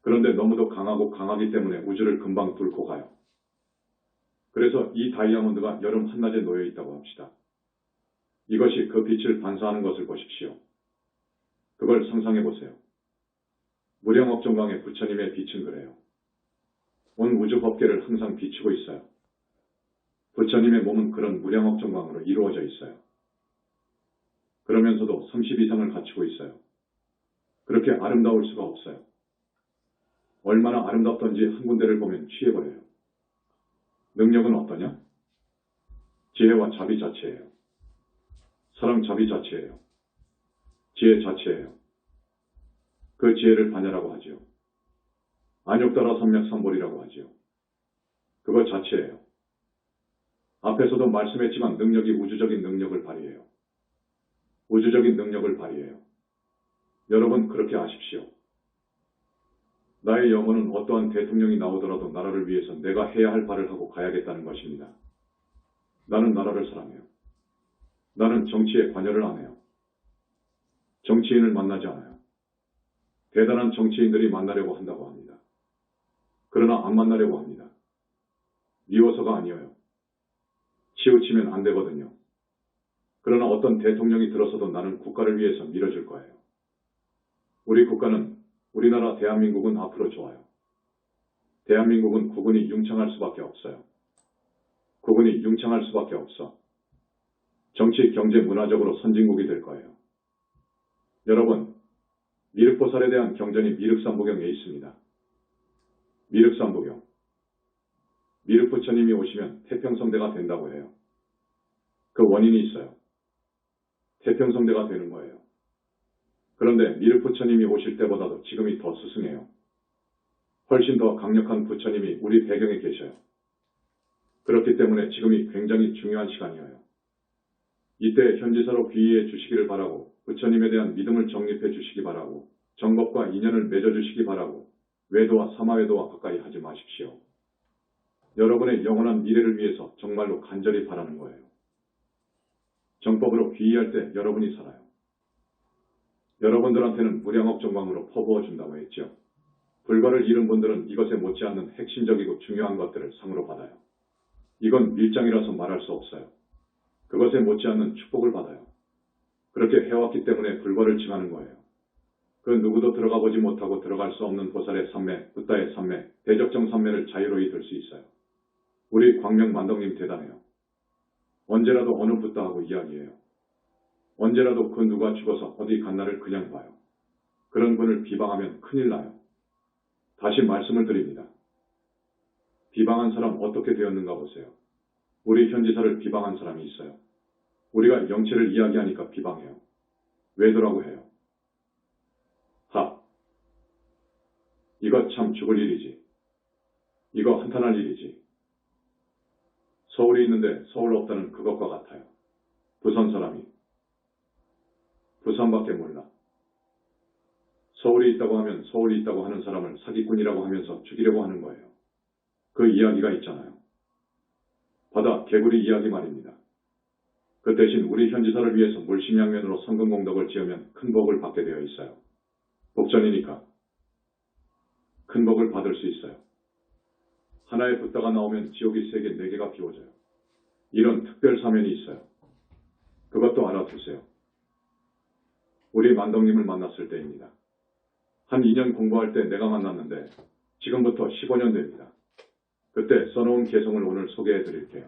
S1: 그런데 너무도 강하고 강하기 때문에 우주를 금방 뚫고 가요. 그래서 이 다이아몬드가 여름 한낮에 놓여 있다고 합시다. 이것이 그 빛을 반사하는 것을 보십시오. 그걸 상상해 보세요. 무량억정광의 부처님의 빛은 그래요. 온 우주 법계를 항상 비추고 있어요. 부처님의 몸은 그런 무량억정광으로 이루어져 있어요. 그러면서도 30 이상을 갖추고 있어요. 그렇게 아름다울 수가 없어요. 얼마나 아름답던지 한 군데를 보면 취해버려요. 능력은 어떠냐? 지혜와 자비 자체예요. 사랑 자비 자체예요. 지혜 자체예요. 그 지혜를 반야라고 하지요. 안욕따라 삼맥삼볼이라고 하지요. 그것 자체예요. 앞에서도 말씀했지만 능력이 우주적인 능력을 발휘해요. 우주적인 능력을 발휘해요. 여러분 그렇게 아십시오. 나의 영혼은 어떠한 대통령이 나오더라도 나라를 위해서 내가 해야 할 바를 하고 가야겠다는 것입니다. 나는 나라를 사랑해요. 나는 정치에 관여를 안 해요. 정치인을 만나지 않아요. 대단한 정치인들이 만나려고 한다고 합니다. 그러나 안 만나려고 합니다. 미워서가 아니에요. 치우치면 안 되거든요. 그러나 어떤 대통령이 들어서도 나는 국가를 위해서 밀어줄 거예요. 우리 국가는, 우리나라 대한민국은 앞으로 좋아요. 대한민국은 국군이 융창할 수밖에 없어요. 국군이 융창할 수밖에 없어. 정치, 경제, 문화적으로 선진국이 될 거예요. 여러분, 미륵보살에 대한 경전이 미륵삼부경에 있습니다. 미륵삼부경. 미륵부처님이 오시면 태평성대가 된다고 해요. 그 원인이 있어요. 태평성대가 되는 거예요. 그런데 미륵부처님이 오실 때보다도 지금이 더 스승해요. 훨씬 더 강력한 부처님이 우리 배경에 계셔요. 그렇기 때문에 지금이 굉장히 중요한 시간이에요. 이때 현지사로 귀의해 주시기를 바라고 부처님에 대한 믿음을 정립해 주시기 바라고 정법과 인연을 맺어 주시기 바라고 외도와 사마외도와 가까이 하지 마십시오. 여러분의 영원한 미래를 위해서 정말로 간절히 바라는 거예요. 정법으로 귀의할 때 여러분이 살아요. 여러분들한테는 무량억 정광으로 퍼부어 준다고 했죠. 불과를 잃은 분들은 이것에 못지않는 핵심적이고 중요한 것들을 상으로 받아요. 이건 밀장이라서 말할 수 없어요. 그것에 못지않는 축복을 받아요. 그렇게 해왔기 때문에 불과를 칭하는 거예요. 그 누구도 들어가 보지 못하고 들어갈 수 없는 보살의 삼매, 붓다의 삼매, 대적정 삼매를 자유로이 들 수 있어요. 우리 광명만덕님 대단해요. 언제라도 어느 붓다하고 이야기해요. 언제라도 그 누가 죽어서 어디 갔나를 그냥 봐요. 그런 분을 비방하면 큰일 나요. 다시 말씀을 드립니다. 비방한 사람 어떻게 되었는가 보세요. 우리 현지사를 비방한 사람이 있어요. 우리가 영체를 이야기하니까 비방해요. 왜더라고 해요. 이거 참 죽을 일이지. 이거 한탄할 일이지. 서울이 있는데 서울 없다는 그것과 같아요. 부산 사람이. 부산밖에 몰라. 서울이 있다고 하면 서울이 있다고 하는 사람을 사기꾼이라고 하면서 죽이려고 하는 거예요. 그 이야기가 있잖아요. 바다 개구리 이야기 말입니다. 그 대신 우리 현지사를 위해서 물심양면으로 성근공덕을 지으면 큰 복을 받게 되어 있어요. 복전이니까 큰 복을 받을 수 있어요. 하나의 붓다가 나오면 지옥이 3개, 4개가 비워져요. 이런 특별 사면이 있어요. 그것도 알아두세요. 우리 만덕님을 만났을 때입니다. 한 2년 공부할 때 내가 만났는데 지금부터 15년 됩니다. 그때 써놓은 개성을 오늘 소개해 드릴게요.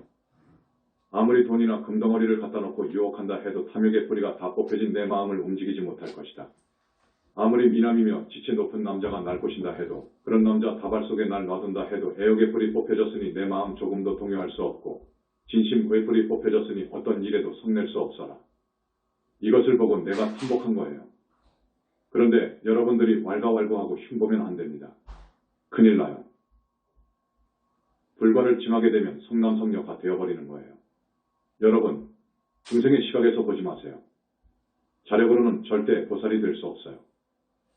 S1: 아무리 돈이나 금덩어리를 갖다 놓고 유혹한다 해도 탐욕의 뿌리가 다 뽑혀진 내 마음을 움직이지 못할 것이다. 아무리 미남이며 지체 높은 남자가 날 꼬신다 해도 그런 남자 다발 속에 날 놔둔다 해도 애욕의 뿌리 뽑혀졌으니 내 마음 조금도 동요할 수 없고 진심 의뿌리 뽑혀졌으니 어떤 일에도 성낼 수 없어라. 이것을 보고 내가 탐복한 거예요. 그런데 여러분들이 왈가왈부하고 흉보면 안 됩니다. 큰일 나요. 불과를 칭하게 되면 성남성녀가 되어버리는 거예요. 여러분, 중생의 시각에서 보지 마세요. 자력으로는 절대 보살이 될 수 없어요.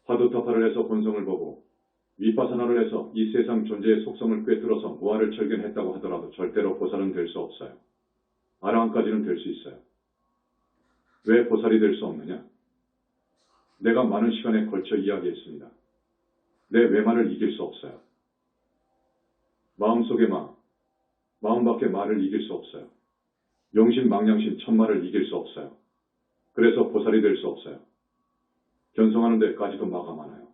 S1: 화두타파를 해서 본성을 보고 위파사나를 해서 이 세상 존재의 속성을 꿰뚫어서 무아를 철견했다고 하더라도 절대로 보살은 될 수 없어요. 아라한까지는 될 수 있어요. 왜 보살이 될 수 없느냐? 내가 많은 시간에 걸쳐 이야기했습니다. 내 외만을 이길 수 없어요. 마음속의 마음 밖의 말을 이길 수 없어요. 용신, 망량신, 천마를 이길 수 없어요. 그래서 보살이 될 수 없어요. 견성하는 데까지도 마가 많아요.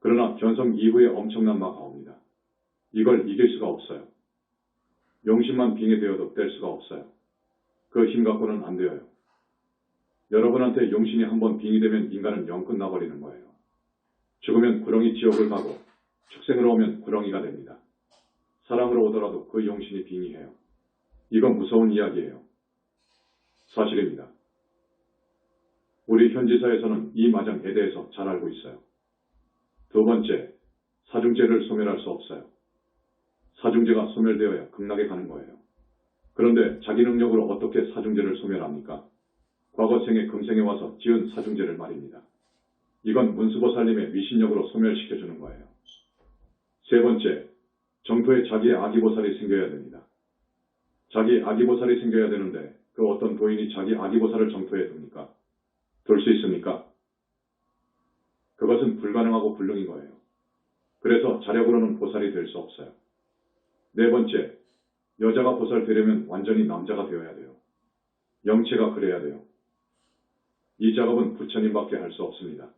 S1: 그러나 견성 이후에 엄청난 마가 옵니다. 이걸 이길 수가 없어요. 용신만 빙의되어도 뗄 수가 없어요. 그 힘 갖고는 안 되어요. 여러분한테 용신이 한번 빙의되면 인간은 영 끝나버리는 거예요. 죽으면 구렁이 지옥을 가고 축생으로 오면 구렁이가 됩니다. 사람으로 오더라도 그 용신이 빙의해요. 이건 무서운 이야기예요. 사실입니다. 우리 현지사에서는 이 마장에 대해서 잘 알고 있어요. 두 번째, 사중제를 소멸할 수 없어요. 사중제가 소멸되어야 극락에 가는 거예요. 그런데 자기 능력으로 어떻게 사중제를 소멸합니까? 과거 생에 금생에 와서 지은 사중제를 말입니다. 이건 문수보살님의 위신력으로 소멸시켜주는 거예요. 세 번째, 정토에 자기의 아기보살이 생겨야 됩니다. 자기 아기보살이 생겨야 되는데 그 어떤 도인이 자기 아기보살을 정토에 둡니까? 둘 수 있습니까? 그것은 불가능하고 불능인 거예요. 그래서 자력으로는 보살이 될 수 없어요. 네 번째, 여자가 보살 되려면 완전히 남자가 되어야 돼요. 영체가 그래야 돼요. 이 작업은 부처님밖에 할 수 없습니다.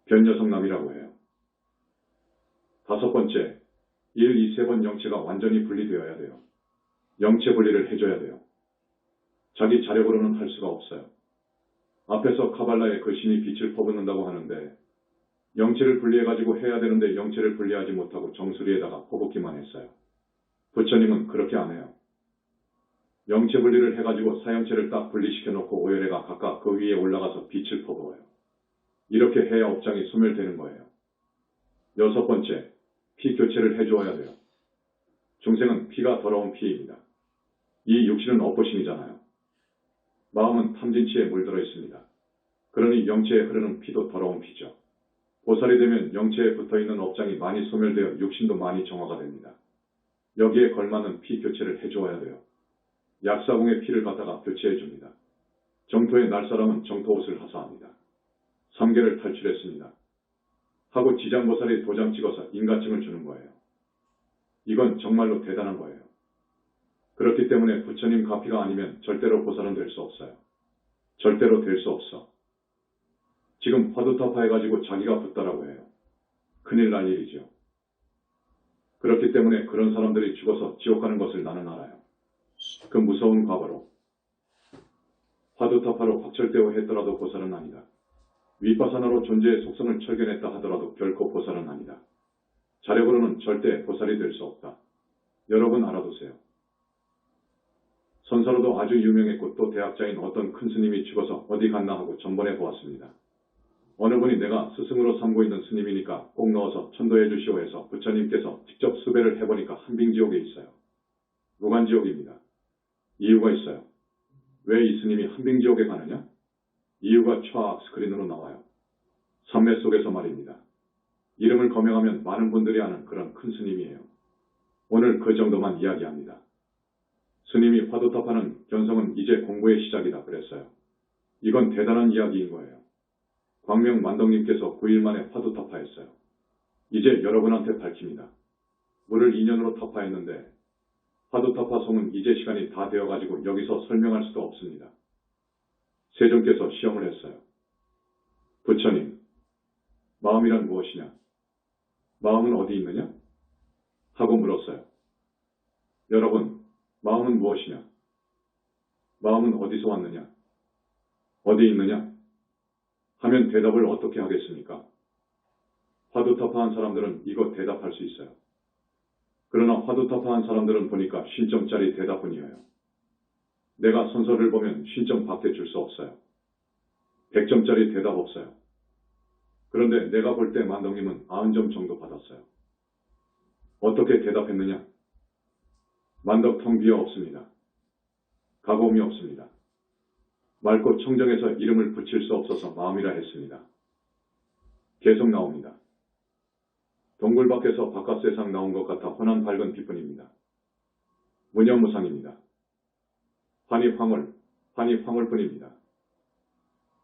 S1: 변여성남이라고 해요. 다섯 번째, 1, 2, 3번 영체가 완전히 분리되어야 돼요. 영체 분리를 해줘야 돼요. 자기 자력으로는 할 수가 없어요. 앞에서 카발라의 그 신이 빛을 퍼붓는다고 하는데 영체를 분리해가지고 해야 되는데 영체를 분리하지 못하고 정수리에다가 퍼붓기만 했어요. 부처님은 그렇게 안 해요. 영체 분리를 해가지고 사형체를 딱 분리시켜놓고 오열해가 각각 그 위에 올라가서 빛을 퍼부어요. 이렇게 해야 업장이 소멸되는 거예요. 여섯 번째, 피 교체를 해주어야 돼요. 중생은 피가 더러운 피입니다. 이 육신은 업보신이잖아요. 마음은 탐진치에 물들어 있습니다. 그러니 영체에 흐르는 피도 더러운 피죠. 보살이 되면 영체에 붙어있는 업장이 많이 소멸되어 육신도 많이 정화가 됩니다. 여기에 걸맞는 피 교체를 해주어야 돼요. 약사공의 피를 갖다가 교체해줍니다. 정토에 날 사람은 정토옷을 하사합니다. 3계를 탈출했습니다. 하고 지장보살이 도장 찍어서 인가증을 주는 거예요. 이건 정말로 대단한 거예요. 그렇기 때문에 부처님 가피가 아니면 절대로 보살은 될 수 없어요. 절대로 될 수 없어. 지금 화두타파 해가지고 자기가 붙다라고 해요. 큰일 날 일이죠. 그렇기 때문에 그런 사람들이 죽어서 지옥 가는 것을 나는 알아요. 그 무서운 과거로. 화두타파로 확철대오 했더라도 보살은 아니다. 위파사나로 존재의 속성을 철견했다 하더라도 결코 보살은 아니다. 자력으로는 절대 보살이 될 수 없다. 여러분 알아두세요. 선사로도 아주 유명했고 또 대학자인 어떤 큰 스님이 죽어서 어디 갔나 하고 전번에 보았습니다. 어느 분이 내가 스승으로 삼고 있는 스님이니까 꼭 넣어서 천도해 주시오 해서 부처님께서 직접 수배를 해보니까 한빙지옥에 있어요. 무간지옥입니다. 이유가 있어요. 왜 이 스님이 한빙지옥에 가느냐? 이유가 좌악 스크린으로 나와요. 삼매 속에서 말입니다. 이름을 거명하면 많은 분들이 아는 그런 큰 스님이에요. 오늘 그 정도만 이야기합니다. 스님이 화두타파는 견성은 이제 공부의 시작이다 그랬어요. 이건 대단한 이야기인 거예요. 광명 만덕님께서 9일 만에 화두타파했어요. 이제 여러분한테 밝힙니다. 물을 2년으로 타파했는데 화두타파송은 이제 시간이 다 되어가지고 여기서 설명할 수도 없습니다. 세종께서 시험을 했어요. 부처님, 마음이란 무엇이냐? 마음은 어디 있느냐? 하고 물었어요. 여러분, 마음은 무엇이냐? 마음은 어디서 왔느냐? 어디 있느냐? 하면 대답을 어떻게 하겠습니까? 화두타파한 사람들은 이거 대답할 수 있어요. 그러나 화두타파한 사람들은 보니까 50점짜리 대답뿐이에요. 내가 선서를 보면 50점 밖에 줄 수 없어요. 100점짜리 대답 없어요. 그런데 내가 볼 때 만덕님은 90점 정도 받았어요. 어떻게 대답했느냐? 만덕 텅 비어 없습니다. 가고음이 없습니다. 맑고 청정해서 이름을 붙일 수 없어서 마음이라 했습니다. 계속 나옵니다. 동굴 밖에서 바깥 세상 나온 것 같아 환한 밝은 빛뿐입니다. 무념무상입니다. 환희 황홀뿐입니다.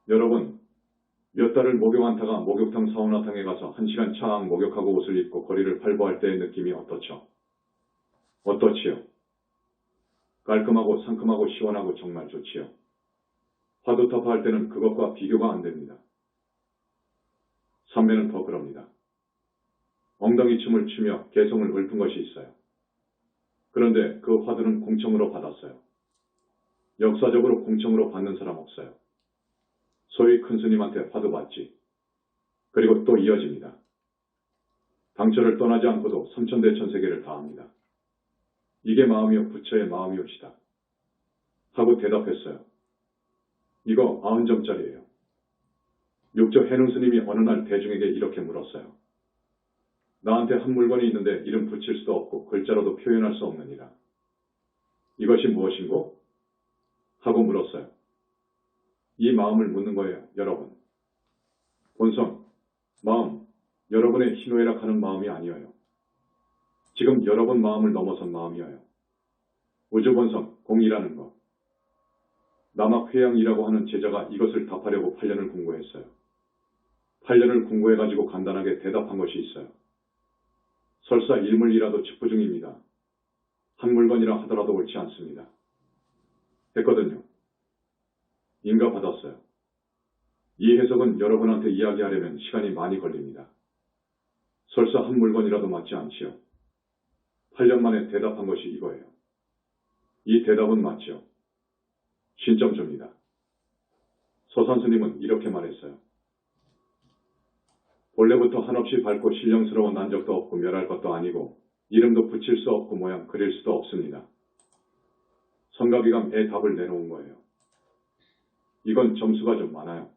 S1: 여러분, 몇 달을 목욕한다가 목욕탕 사우나탕에 가서 1시간 차악 목욕하고 옷을 입고 거리를 활보할 때의 느낌이 어떻죠? 어떻지요? 깔끔하고 상큼하고 시원하고 정말 좋지요. 화두타파 할 때는 그것과 비교가 안 됩니다. 삼매는 더 그럽니다. 엉덩이 춤을 추며 개성을 읊은 것이 있어요. 그런데 그 화두는 공청으로 받았어요. 역사적으로 공청으로 받는 사람 없어요. 소위 큰 스님한테 화두 받지. 그리고 또 이어집니다. 당처를 떠나지 않고도 삼천대천세계를 다합니다. 이게 마음이요 부처의 마음이옵시다. 하고 대답했어요. 이거 90점짜리예요. 육조 해능 스님이 어느 날 대중에게 이렇게 물었어요. 나한테 한 물건이 있는데 이름 붙일 수도 없고 글자로도 표현할 수 없느니라. 이것이 무엇인고? 하고 물었어요. 이 마음을 묻는 거예요, 여러분. 본성, 마음, 여러분의 희노애락 하는 마음이 아니어요. 지금 여러분 마음을 넘어선 마음이어요. 우주본성, 공이라는 것. 남학회양이라고 하는 제자가 이것을 답하려고 8년을 공부했어요. 8년을 공부해가지고 간단하게 대답한 것이 있어요. 설사 일물이라도 직부 중입니다. 한 물건이라 하더라도 옳지 않습니다. 했거든요. 인가 받았어요. 이 해석은 여러분한테 이야기하려면 시간이 많이 걸립니다. 설사 한 물건이라도 맞지 않지요. 8년 만에 대답한 것이 이거예요. 이 대답은 맞죠. 신점 줍니다. 서산 스님은 이렇게 말했어요. 본래부터 한없이 밝고 신령스러워 난 적도 없고 멸할 것도 아니고 이름도 붙일 수 없고 모양 그릴 수도 없습니다. 성가비감의 답을 내놓은 거예요. 이건 점수가 좀 많아요.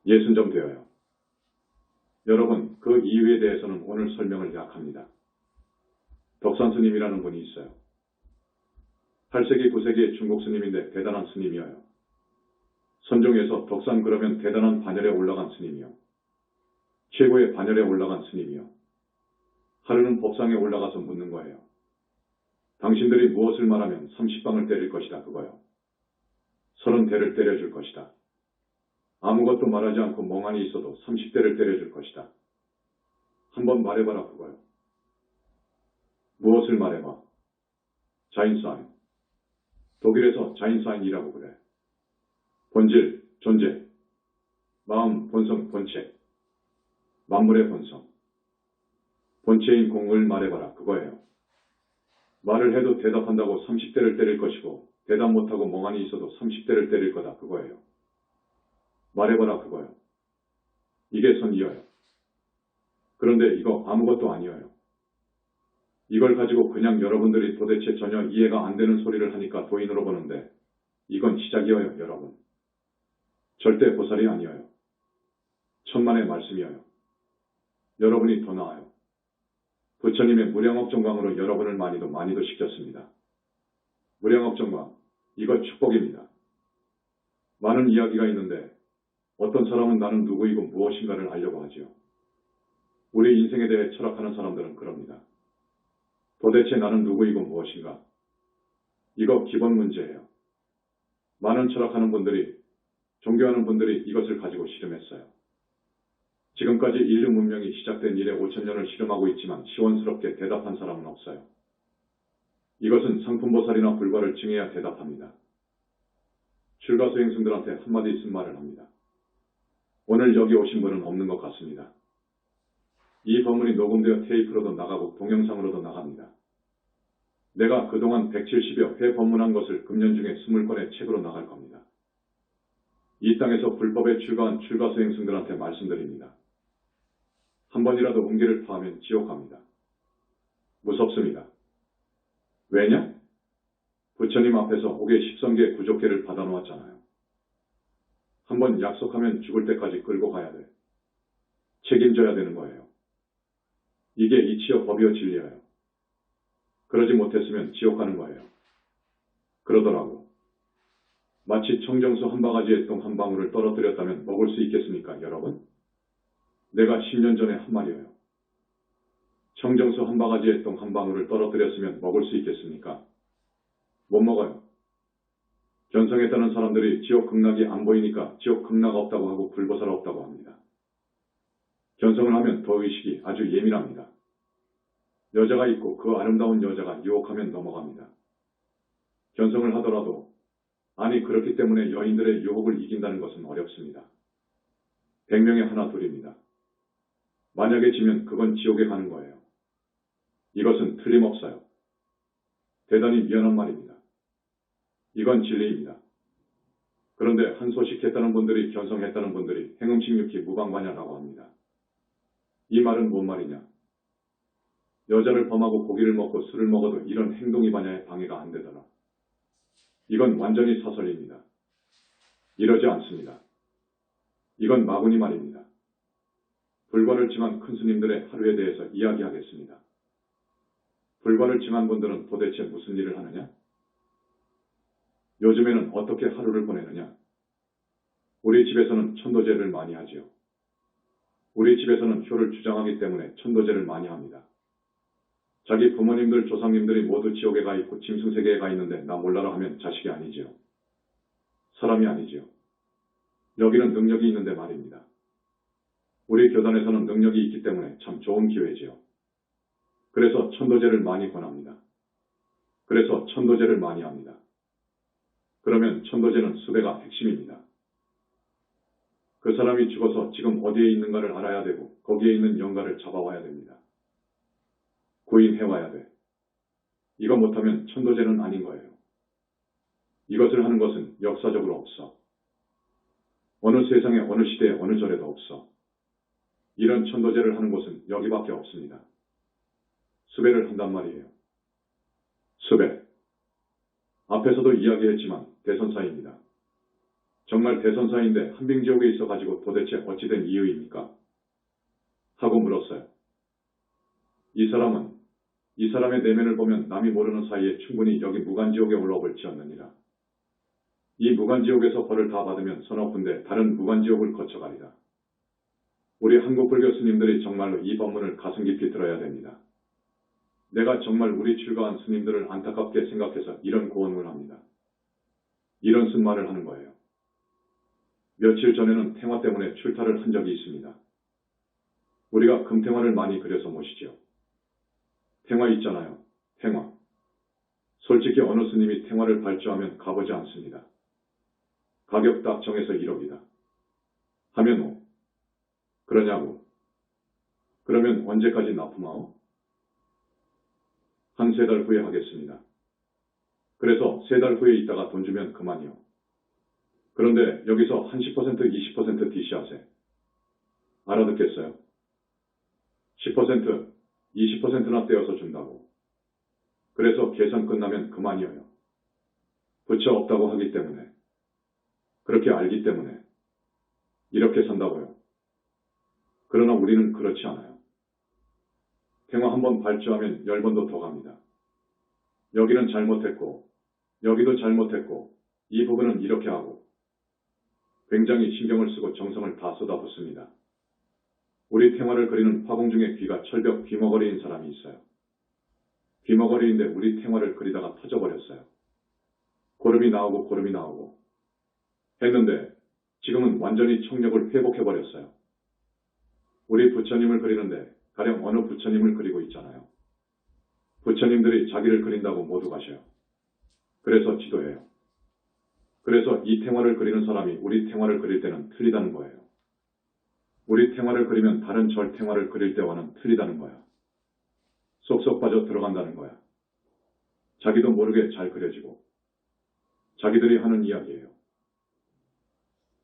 S1: 60점 되어요. 여러분, 그 이유에 대해서는 오늘 설명을 약합니다. 덕산 스님이라는 분이 있어요. 8세기, 9세기의 중국 스님인데 대단한 스님이어요. 선종에서 덕산 그러면 대단한 반열에 올라간 스님이요. 최고의 반열에 올라간 스님이요. 하루는 법상에 올라가서 묻는 거예요. 당신들이 무엇을 말하면 30방을 때릴 것이다 그거요. 30대를 때려줄 것이다. 아무것도 말하지 않고 멍하니 있어도 30대를 때려줄 것이다. 한번 말해봐라 그거요. 무엇을 말해봐? 자인사인. 독일에서 자인사인이라고 그래. 본질, 존재, 마음, 본성, 본체, 만물의 본성, 본체인 공을 말해봐라 그거예요. 말을 해도 대답한다고 30대를 때릴 것이고 대답 못하고 멍하니 있어도 30대를 때릴 거다 그거예요. 말해봐라 그거요. 이게 선이어요. 그런데 이거 아무것도 아니어요. 이걸 가지고 그냥 여러분들이 도대체 전혀 이해가 안 되는 소리를 하니까 도인으로 보는데 이건 시작이어요 여러분. 절대 보살이 아니어요. 천만의 말씀이어요. 여러분이 더 나아요. 부처님의 무량억정광으로 여러분을 많이도 시켰습니다. 무량억정광, 이거 축복입니다. 많은 이야기가 있는데 어떤 사람은 나는 누구이고 무엇인가를 알려고 하지요. 우리 인생에 대해 철학하는 사람들은 그럽니다. 도대체 나는 누구이고 무엇인가? 이거 기본 문제예요. 많은 철학하는 분들이, 종교하는 분들이 이것을 가지고 실험했어요. 지금까지 인류 문명이 시작된 이래 5,000년을 실험하고 있지만 시원스럽게 대답한 사람은 없어요. 이것은 상품보살이나 불과를 증해야 대답합니다. 출가수행승들한테 한마디 쓴말을 합니다. 오늘 여기 오신 분은 없는 것 같습니다. 이 법문이 녹음되어 테이프로도 나가고 동영상으로도 나갑니다. 내가 그동안 170여 회 법문한 것을 금년 중에 20권의 책으로 나갈 겁니다. 이 땅에서 불법에 출가한 출가수행승들한테 말씀드립니다. 한 번이라도 음계를 파하면 지옥 갑니다. 무섭습니다. 왜냐? 부처님 앞에서 옥의 10성계 구족계를 받아놓았잖아요. 한 번 약속하면 죽을 때까지 끌고 가야 돼. 책임져야 되는 거예요. 이게 이치여 법이여 진리여요. 그러지 못했으면 지옥 가는 거예요. 그러더라고. 마치 청정수 한 바가지에 똥 한 방울을 떨어뜨렸다면 먹을 수 있겠습니까, 여러분? 내가 10년 전에 한 말이에요. 청정수 한 바가지에 똥 한 방울을 떨어뜨렸으면 먹을 수 있겠습니까? 못 먹어요. 견성했다는 사람들이 지옥 극락이 안 보이니까 지옥 극락 없다고 하고 불보살 없다고 합니다. 견성을 하면 더 의식이 아주 예민합니다. 여자가 있고 그 아름다운 여자가 유혹하면 넘어갑니다. 견성을 하더라도 아니 그렇기 때문에 여인들의 유혹을 이긴다는 것은 어렵습니다. 100명에 하나 둘입니다. 만약에 지면 그건 지옥에 가는 거예요. 이것은 틀림없어요. 대단히 미안한 말입니다. 이건 진리입니다. 그런데 한 소식 했다는 분들이 견성했다는 분들이 행음식육기 무방반야라고 합니다. 이 말은 뭔 말이냐? 여자를 범하고 고기를 먹고 술을 먹어도 이런 행동이 반야에 방해가 안 되더라. 이건 완전히 사설입니다. 이러지 않습니다. 이건 마구니 말입니다. 불과를 증한 큰 스님들의 하루에 대해서 이야기하겠습니다. 불과를 증한 분들은 도대체 무슨 일을 하느냐? 요즘에는 어떻게 하루를 보내느냐? 우리 집에서는 천도제를 많이 하지요. 우리 집에서는 효를 주장하기 때문에 천도제를 많이 합니다. 자기 부모님들, 조상님들이 모두 지옥에 가 있고 짐승세계에 가 있는데 나 몰라라 하면 자식이 아니지요. 사람이 아니지요. 여기는 능력이 있는데 말입니다. 우리 교단에서는 능력이 있기 때문에 참 좋은 기회지요. 그래서 천도제를 많이 권합니다. 그래서 천도제를 많이 합니다. 그러면 천도제는 수배가 핵심입니다. 그 사람이 죽어서 지금 어디에 있는가를 알아야 되고 거기에 있는 영가를 잡아와야 됩니다. 구인해와야 돼. 이거 못하면 천도제는 아닌 거예요. 이것을 하는 것은 역사적으로 없어. 어느 세상에 어느 시대에 어느 절에도 없어. 이런 천도제를 하는 곳은 여기밖에 없습니다. 수배를 한단 말이에요. 수배. 앞에서도 이야기했지만 대선사입니다. 정말 대선사인데 한빙지옥에 있어가지고 도대체 어찌된 이유입니까? 하고 물었어요. 이 사람의 내면을 보면 남이 모르는 사이에 충분히 여기 무간지옥에 올라올지언느니라. 이 무간지옥에서 벌을 다 받으면 서너 군데 다른 무간지옥을 거쳐가리라. 우리 한국 불교 스님들이 정말로 이 법문을 가슴 깊이 들어야 됩니다. 내가 정말 우리 출가한 스님들을 안타깝게 생각해서 이런 고언을 합니다. 이런 쓴말을 하는 거예요. 며칠 전에는 탱화 때문에 출타를 한 적이 있습니다. 우리가 금탱화를 많이 그려서 모시죠. 탱화 있잖아요. 탱화. 솔직히 어느 스님이 탱화를 발주하면 가보지 않습니다. 가격 딱 정해서 1억이다. 하면 5. 그러냐고. 그러면 언제까지 납품하오? 한 3달 후에 하겠습니다. 그래서 3달 후에 있다가 돈 주면 그만이요. 그런데 여기서 한 10%, 20% DC하세. 알아듣겠어요? 10%, 20%나 떼어서 준다고. 그래서 계산 끝나면 그만이어요. 부처 없다고 하기 때문에. 그렇게 알기 때문에. 이렇게 산다고요. 그러나 우리는 그렇지 않아요. 탱화 한번 발주하면 10번도 더 갑니다. 여기는 잘못했고, 여기도 잘못했고, 이 부분은 이렇게 하고. 굉장히 신경을 쓰고 정성을 다 쏟아붓습니다. 우리 탱화를 그리는 화공 중에 귀가 철벽 귀머거리인 사람이 있어요. 귀머거리인데 우리 탱화를 그리다가 터져버렸어요. 고름이 나오고 했는데 지금은 완전히 청력을 회복해버렸어요. 우리 부처님을 그리는데 가령 어느 부처님을 그리고 있잖아요. 부처님들이 자기를 그린다고 모두 가셔요. 그래서 지도해요. 그래서 이 탱화를 그리는 사람이 우리 탱화를 그릴 때는 틀리다는 거예요. 우리 탱화를 그리면 다른 절 탱화를 그릴 때와는 틀리다는 거야. 쏙쏙 빠져 들어간다는 거야. 자기도 모르게 잘 그려지고. 자기들이 하는 이야기예요.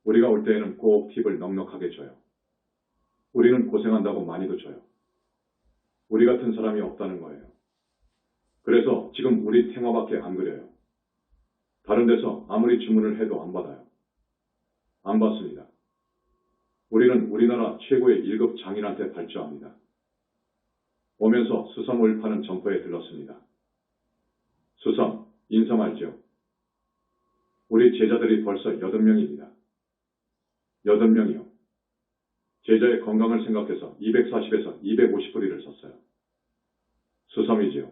S1: 우리가 올 때에는 꼭 팁을 넉넉하게 줘요. 우리는 고생한다고 많이도 줘요. 우리 같은 사람이 없다는 거예요. 그래서 지금 우리 탱화밖에 안 그려요. 다른 데서 아무리 주문을 해도 안 받아요. 안 받습니다. 우리는 우리나라 최고의 1급 장인한테 발주합니다. 오면서 수섬을 파는 점포에 들렀습니다. 수섬, 인섬 알죠? 우리 제자들이 벌써 8명입니다. 8명이요. 제자의 건강을 생각해서 240에서 250뿌리를 썼어요. 수섬이지요.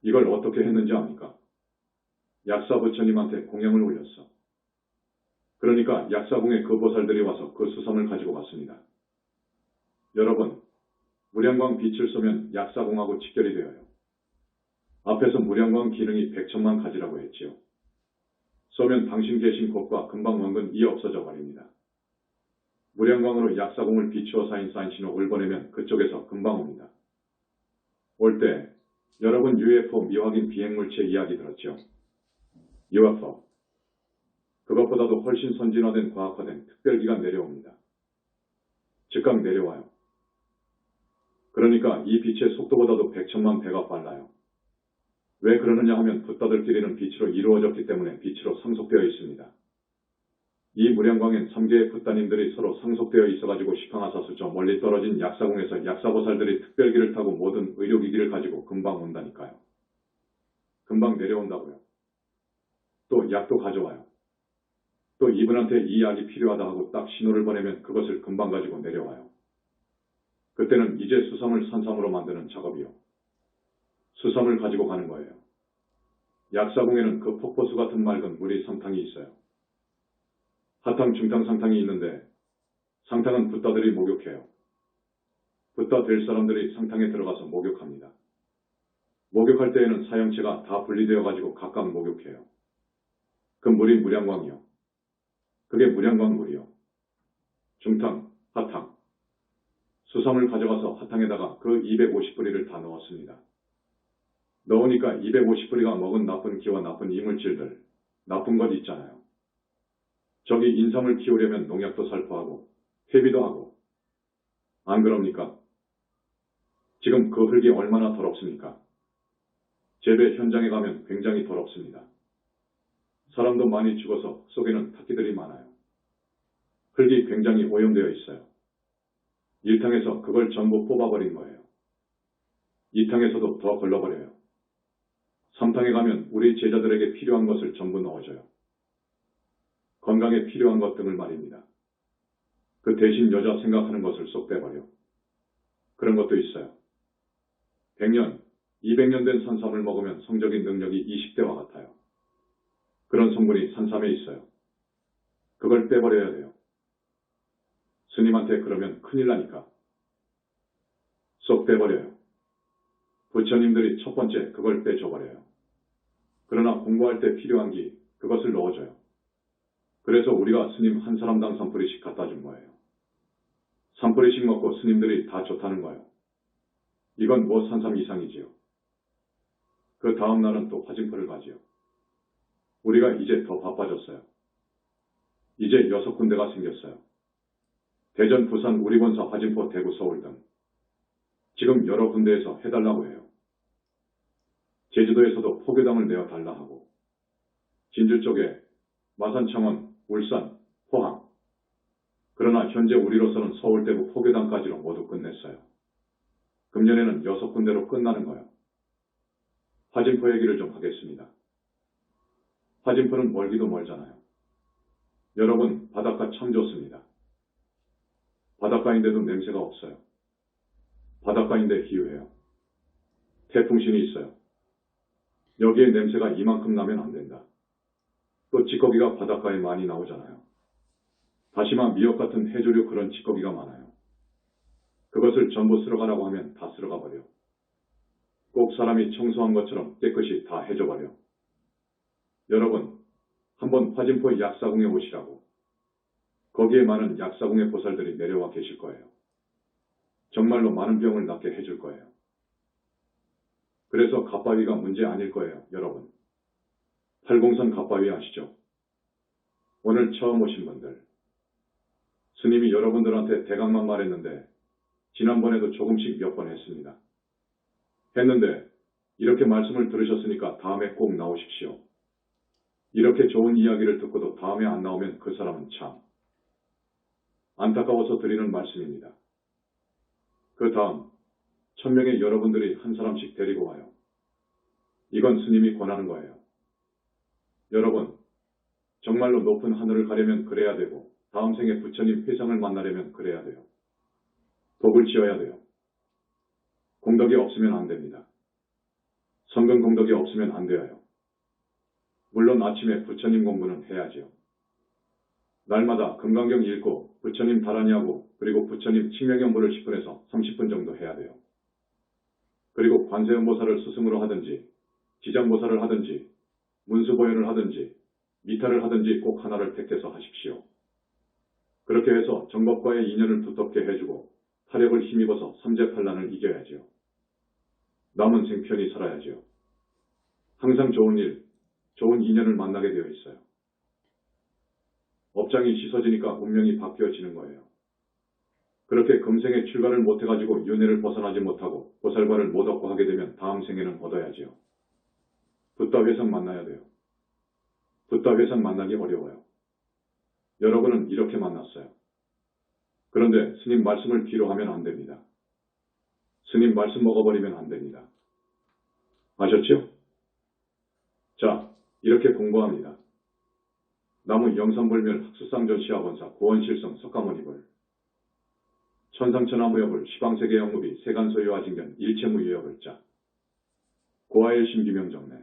S1: 이걸 어떻게 했는지 압니까? 약사 부처님한테 공양을 올렸어. 그러니까 약사궁에 그 보살들이 와서 그 수섬을 가지고 갔습니다. 여러분, 무량광 빛을 쏘면 약사궁하고 직결이 되어요. 앞에서 무량광 기능이 100천만 가지라고 했지요. 쏘면 당신 계신 곳과 금방 원근이 없어져 버립니다. 무량광으로 약사궁을 비추어 쌓인 신호를 보내면 그쪽에서 금방 옵니다. 올 때 여러분 UFO 미확인 비행물체 이야기 들었죠? UFO. 그것보다도 훨씬 선진화된 과학화된 특별기가 내려옵니다. 즉각 내려와요. 그러니까 이 빛의 속도보다도 100천만 배가 빨라요. 왜 그러느냐 하면 붓다들끼리는 빛으로 이루어졌기 때문에 빛으로 상속되어 있습니다. 이 무량광엔 3개의 붓다님들이 서로 상속되어 있어가지고 시팡하사수 저 멀리 떨어진 약사궁에서 약사보살들이 특별기를 타고 모든 의료기기를 가지고 금방 온다니까요. 금방 내려온다고요. 또 약도 가져와요. 또 이분한테 이 약이 필요하다 하고 딱 신호를 보내면 그것을 금방 가지고 내려와요. 그때는 이제 수섬을 산삼으로 만드는 작업이요. 수섬을 가지고 가는 거예요. 약사궁에는 그 폭포수 같은 맑은 물이 상탕이 있어요. 하탕, 중탕, 상탕이 있는데 상탕은 붓다들이 목욕해요. 붓다 될 사람들이 상탕에 들어가서 목욕합니다. 목욕할 때에는 사형체가 다 분리되어 가지고 각각 목욕해요. 그 물이 무량광이요. 그게 무량광 물이요. 중탕, 하탕. 수섬을 가져가서 하탕에다가 그 250뿌리를 다 넣었습니다. 넣으니까 250뿌리가 먹은 나쁜 기와 나쁜 이물질들, 나쁜 것 있잖아요. 저기 인삼을 키우려면 농약도 살포하고 퇴비도 하고 안 그럽니까? 지금 그 흙이 얼마나 더럽습니까? 재배 현장에 가면 굉장히 더럽습니다. 사람도 많이 죽어서 속에는 타기들이 많아요. 흙이 굉장히 오염되어 있어요. 1탕에서 그걸 전부 뽑아버린 거예요. 2탕에서도 더 걸러버려요. 3탕에 가면 우리 제자들에게 필요한 것을 전부 넣어줘요. 건강에 필요한 것 등을 말입니다. 그 대신 여자 생각하는 것을 쏙 빼버려. 그런 것도 있어요. 100년, 200년 된 산삼을 먹으면 성적인 능력이 20대와 같아요. 그런 성분이 산삼에 있어요. 그걸 빼버려야 돼요. 스님한테 그러면 큰일 나니까. 쏙 빼버려요. 부처님들이 첫 번째 그걸 빼줘버려요. 그러나 공부할 때 필요한 기, 그것을 넣어줘요. 그래서 우리가 스님 한 사람당 3뿌리씩 갖다 준 거예요. 3뿌리씩 먹고 스님들이 다 좋다는 거예요. 이건 뭐 산삼 이상이지요. 그 다음 날은 또 화진포를 가지요. 우리가 이제 더 바빠졌어요. 이제 6군데가 생겼어요. 대전, 부산, 우리본사, 화진포, 대구, 서울 등. 지금 여러 군데에서 해달라고 해요. 제주도에서도 포교당을 내어달라 하고, 진주 쪽에 마산, 창원, 울산, 포항. 그러나 현재 우리로서는 서울, 대구, 포교당까지로 모두 끝냈어요. 금년에는 6군데로 끝나는 거예요. 화진포 얘기를 좀 하겠습니다. 화진포는 멀기도 멀잖아요. 여러분, 바닷가 참 좋습니다. 바닷가인데도 냄새가 없어요. 바닷가인데 희유해요. 태풍신이 있어요. 여기에 냄새가 이만큼 나면 안 된다. 또 찌꺼기가 바닷가에 많이 나오잖아요. 다시마, 미역 같은 해조류 그런 찌꺼기가 많아요. 그것을 전부 쓸어가라고 하면 다 쓸어가 버려. 꼭 사람이 청소한 것처럼 깨끗이 다 해줘버려. 여러분, 한번 화진포 약사궁에 오시라고. 거기에 많은 약사궁의 보살들이 내려와 계실 거예요. 정말로 많은 병을 낫게 해줄 거예요. 그래서 갓바위가 문제 아닐 거예요, 여러분. 팔공산 갓바위 아시죠? 오늘 처음 오신 분들. 스님이 여러분들한테 대강만 말했는데 지난번에도 조금씩 몇 번 했습니다. 했는데 이렇게 말씀을 들으셨으니까 다음에 꼭 나오십시오. 이렇게 좋은 이야기를 듣고도 다음에 안 나오면 그 사람은 참 안타까워서 드리는 말씀입니다. 그 다음 1000명의 여러분들이 한 사람씩 데리고 와요. 이건 스님이 권하는 거예요. 여러분, 정말로 높은 하늘을 가려면 그래야 되고 다음 생에 부처님 회상을 만나려면 그래야 돼요. 복을 지어야 돼요. 공덕이 없으면 안 됩니다. 성근 공덕이 없으면 안 돼요. 물론 아침에 부처님 공부는 해야죠. 날마다 금강경 읽고 부처님 다라니하고 그리고 부처님 칙명연부를 10분에서 30분 정도 해야 돼요. 그리고 관세음보살을 스승으로 하든지 지장보살을 하든지 문수보현을 하든지 미타를 하든지 꼭 하나를 택해서 하십시오. 그렇게 해서 정법과의 인연을 두텁게 해주고 타력을 힘입어서 삼재팔란을 이겨야지요. 남은 생 편히 살아야지요. 항상 좋은 일, 좋은 인연을 만나게 되어 있어요. 업장이 씻어지니까 운명이 바뀌어지는 거예요. 그렇게 금생에 출가를 못해가지고 윤회를 벗어나지 못하고 보살과를 못 얻고 하게 되면 다음 생에는 얻어야지요. 붓다 회상 만나야 돼요. 붓다 회상 만나기 어려워요. 여러분은 이렇게 만났어요. 그런데 스님 말씀을 뒤로 하면 안 됩니다. 스님 말씀 먹어버리면 안 됩니다. 아셨죠? 자, 이렇게 공부합니다. 나무 영산불멸 학수상전 시화본사 고원실성 석가모니불 천상천하무여불 시방세계 영무비 세간소유화징견 일체무유여불자 고아의 심기명정래